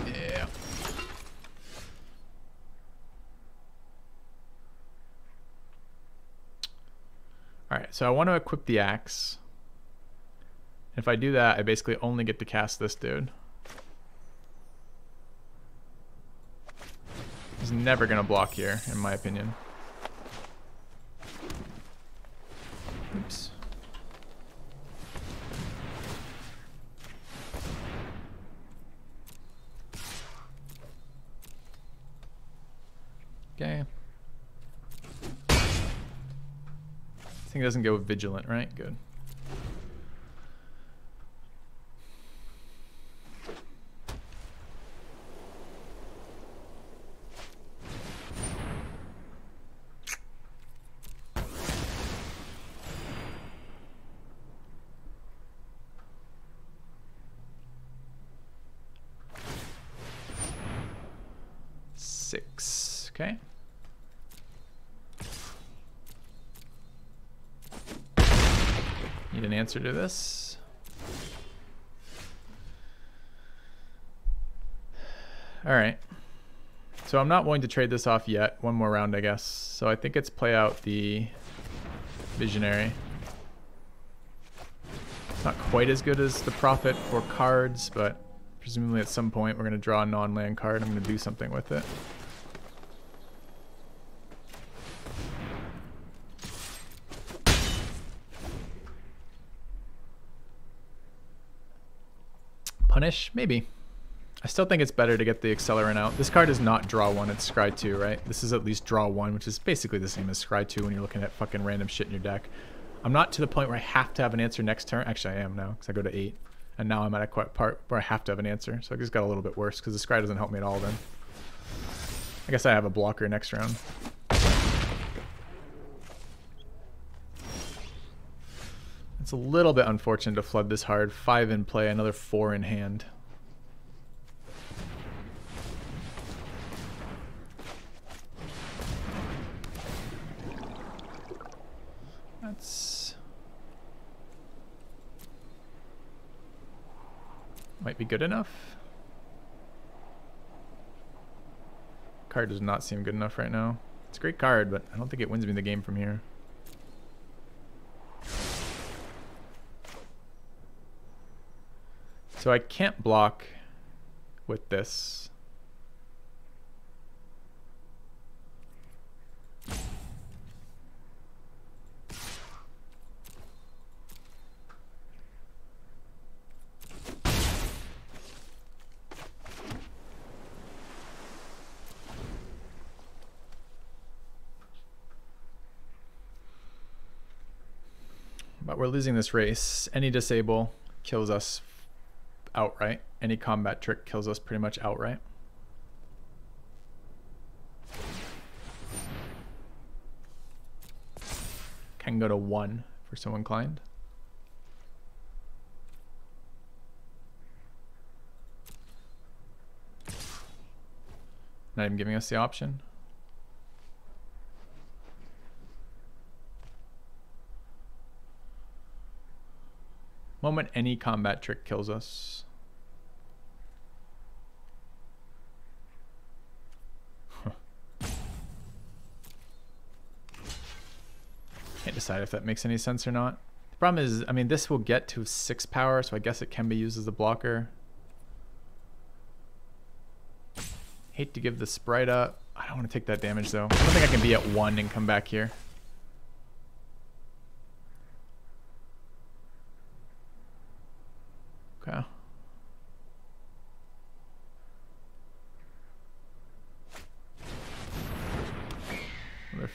S1: Yeah. Alright, so I want to equip the axe. If I do that, I basically only get to cast this dude. He's never going to block here, in my opinion. Oops. Okay. This thing doesn't go vigilant, right? Good. Okay. Need an answer to this. All right. So I'm not willing to trade this off yet. One more round, I guess. So I think it's play out the Visionary. It's not quite as good as the Prophet for cards, but presumably at some point we're going to draw a non-land card. I'm going to do something with it. Punish? Maybe. I still think it's better to get the Accelerant out. This card is not draw 1, it's scry 2, right? This is at least draw 1, which is basically the same as scry 2 when you're looking at fucking random shit in your deck. I'm not to the point where I have to have an answer next turn. Actually, I am now, because I go to 8. And now I'm at a part where I have to have an answer. So it just got a little bit worse, because the scry doesn't help me at all then. I guess I have a blocker next round. It's a little bit unfortunate to flood this hard. 5 in play, another 4 in hand. That's... might be good enough. Card does not seem good enough right now. It's a great card, but I don't think it wins me the game from here. So I can't block with this. But we're losing this race. Any disable kills us outright. Any combat trick kills us pretty much outright. Can go to 1 for so inclined. Not even giving us the option. Moment any combat trick kills us. Can't decide if that makes any sense or not. The problem is, I mean, this will get to 6 power, so I guess it can be used as a blocker. Hate to give the sprite up. I don't want to take that damage though. I don't think I can be at 1 and come back here. Okay.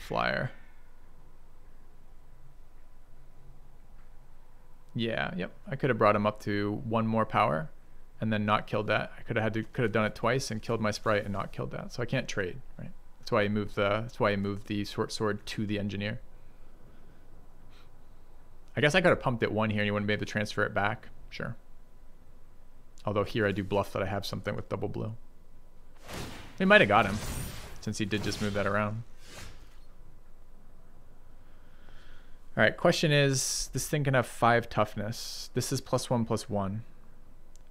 S1: flyer. Yeah, yep. I could have brought him up to 1 more power and then not killed that. I could have done it twice and killed my sprite and not killed that. So I can't trade, right? That's why I moved the short sword to the engineer. I guess I could have pumped it 1 here and you wouldn't be able to transfer it back. Sure. Although here I do bluff that I have something with double blue. We might have got him since he did just move that around. All right, question is, this thing can have 5 toughness. This is +1/+1.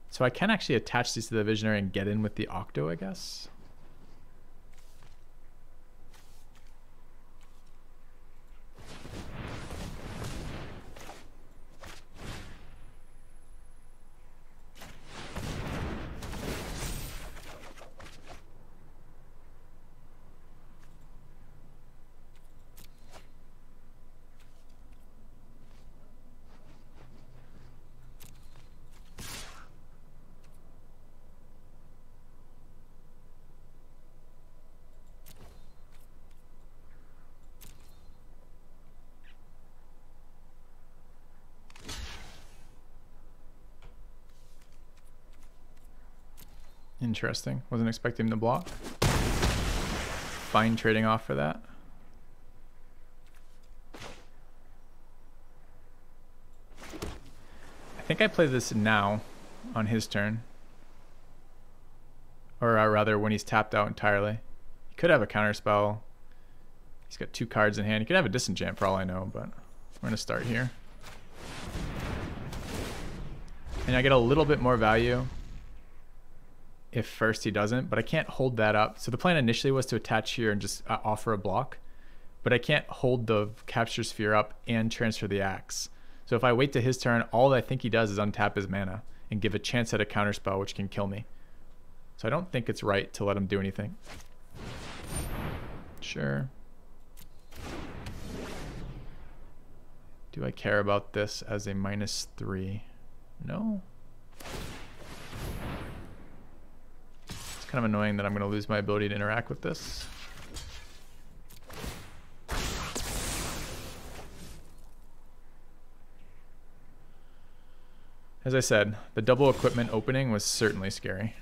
S1: So I can actually attach these to the Visionary and get in with the Octo, I guess. Interesting. Wasn't expecting him to block. Fine trading off for that. I think I play this now on his turn. Or rather when he's tapped out entirely. He could have a counterspell. He's got 2 cards in hand. He could have a disenchant for all I know, but we're going to start here. And I get a little bit more value if first he doesn't, but I can't hold that up. So the plan initially was to attach here and just offer a block, but I can't hold the capture sphere up and transfer the axe. So if I wait to his turn, all I think he does is untap his mana and give a chance at a counterspell, which can kill me. So I don't think it's right to let him do anything. Sure. Do I care about this as a -3? No. Kind of annoying that I'm going to lose my ability to interact with this. As I said, the double equipment opening was certainly scary.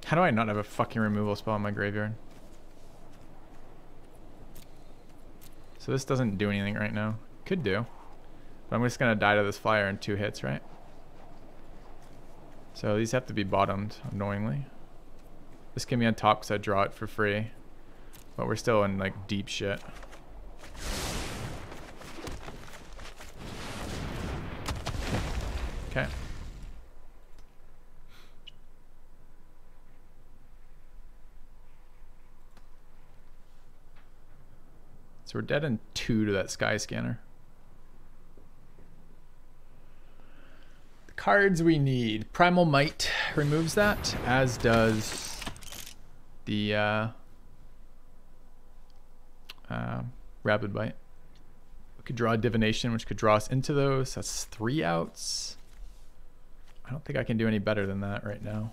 S1: How do I not have a fucking removal spell in my graveyard? So this doesn't do anything right now. Could do. But I'm just going to die to this flyer in 2 hits, right? So these have to be bottomed, annoyingly. This can be on top because I draw it for free. But we're still in, like, deep shit. Okay. So we're dead in 2 to that Sky Scanner. The cards we need. Primal Might removes that, as does the Rabid Bite. We could draw a Divination, which could draw us into those. That's 3 outs. I don't think I can do any better than that right now.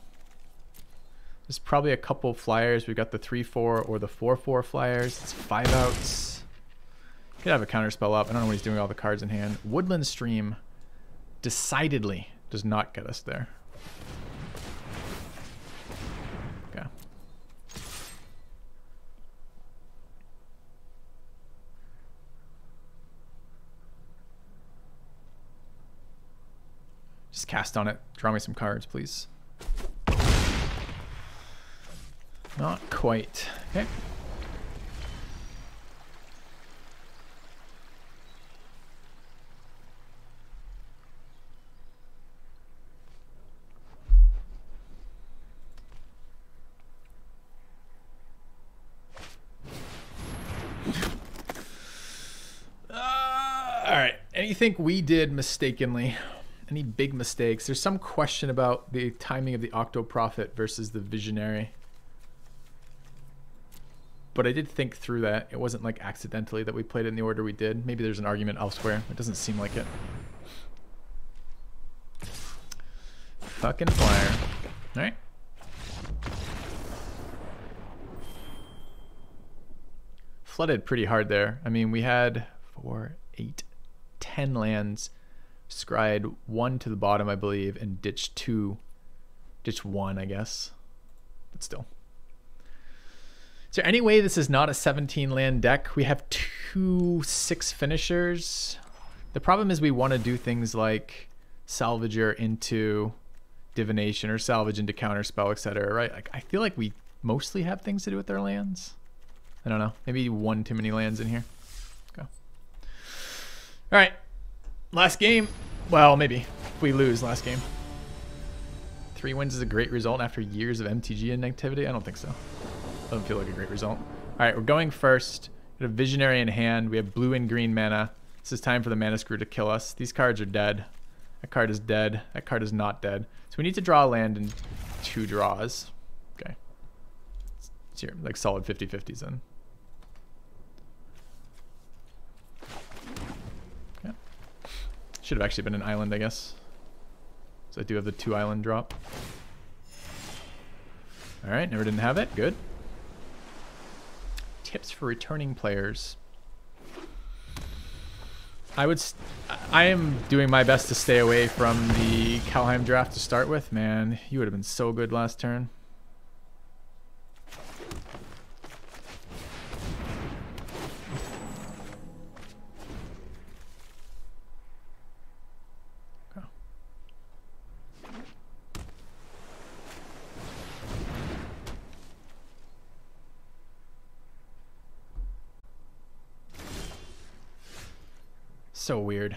S1: There's probably a couple flyers. We've got the 3/4 or the 4/4 flyers. It's 5 outs. Could have a counterspell up. I don't know what he's doing with all the cards in hand. Woodland Stream decidedly does not get us there. Okay. Just cast on it. Draw me some cards, please. Not quite. Okay. Anything we did mistakenly? Any big mistakes? There's some question about the timing of the Octo Prophet versus the Visionary. but I did think through that. It wasn't like accidentally that we played it in the order we did. Maybe there's an argument elsewhere. It doesn't seem like it. Fucking flyer. All right. Flooded pretty hard there. I mean, we had 4, 8, 10 lands. Scryed 1 to the bottom, I believe, and ditched 2. Ditched 1, I guess. But still. Is there any way this is not a 17 land deck? We have 2 6 finishers. The problem is we want to do things like Salvager into Divination or Salvage into Counterspell, etc. Right? Like, I feel like we mostly have things to do with our lands. I don't know. Maybe 1 too many lands in here. Let's go. All right. Last game. Well, maybe. If we lose last game. 3 wins is a great result after years of MTG inactivity? I don't think so. Doesn't feel like a great result. All right, we're going first. We have Visionary in hand. We have blue and green mana. This is time for the Mana Screw to kill us. These cards are dead. That card is dead. That card is not dead. So we need to draw a land in 2 draws. Okay. It's here, like solid 50-50s then. Okay. Should have actually been an island, I guess. So I do have the 2 island drop. All right, never didn't have it. Good. Tips for returning players. I am doing my best to stay away from the Kaldheim draft to start with. Man, you would have been so good last turn. So weird.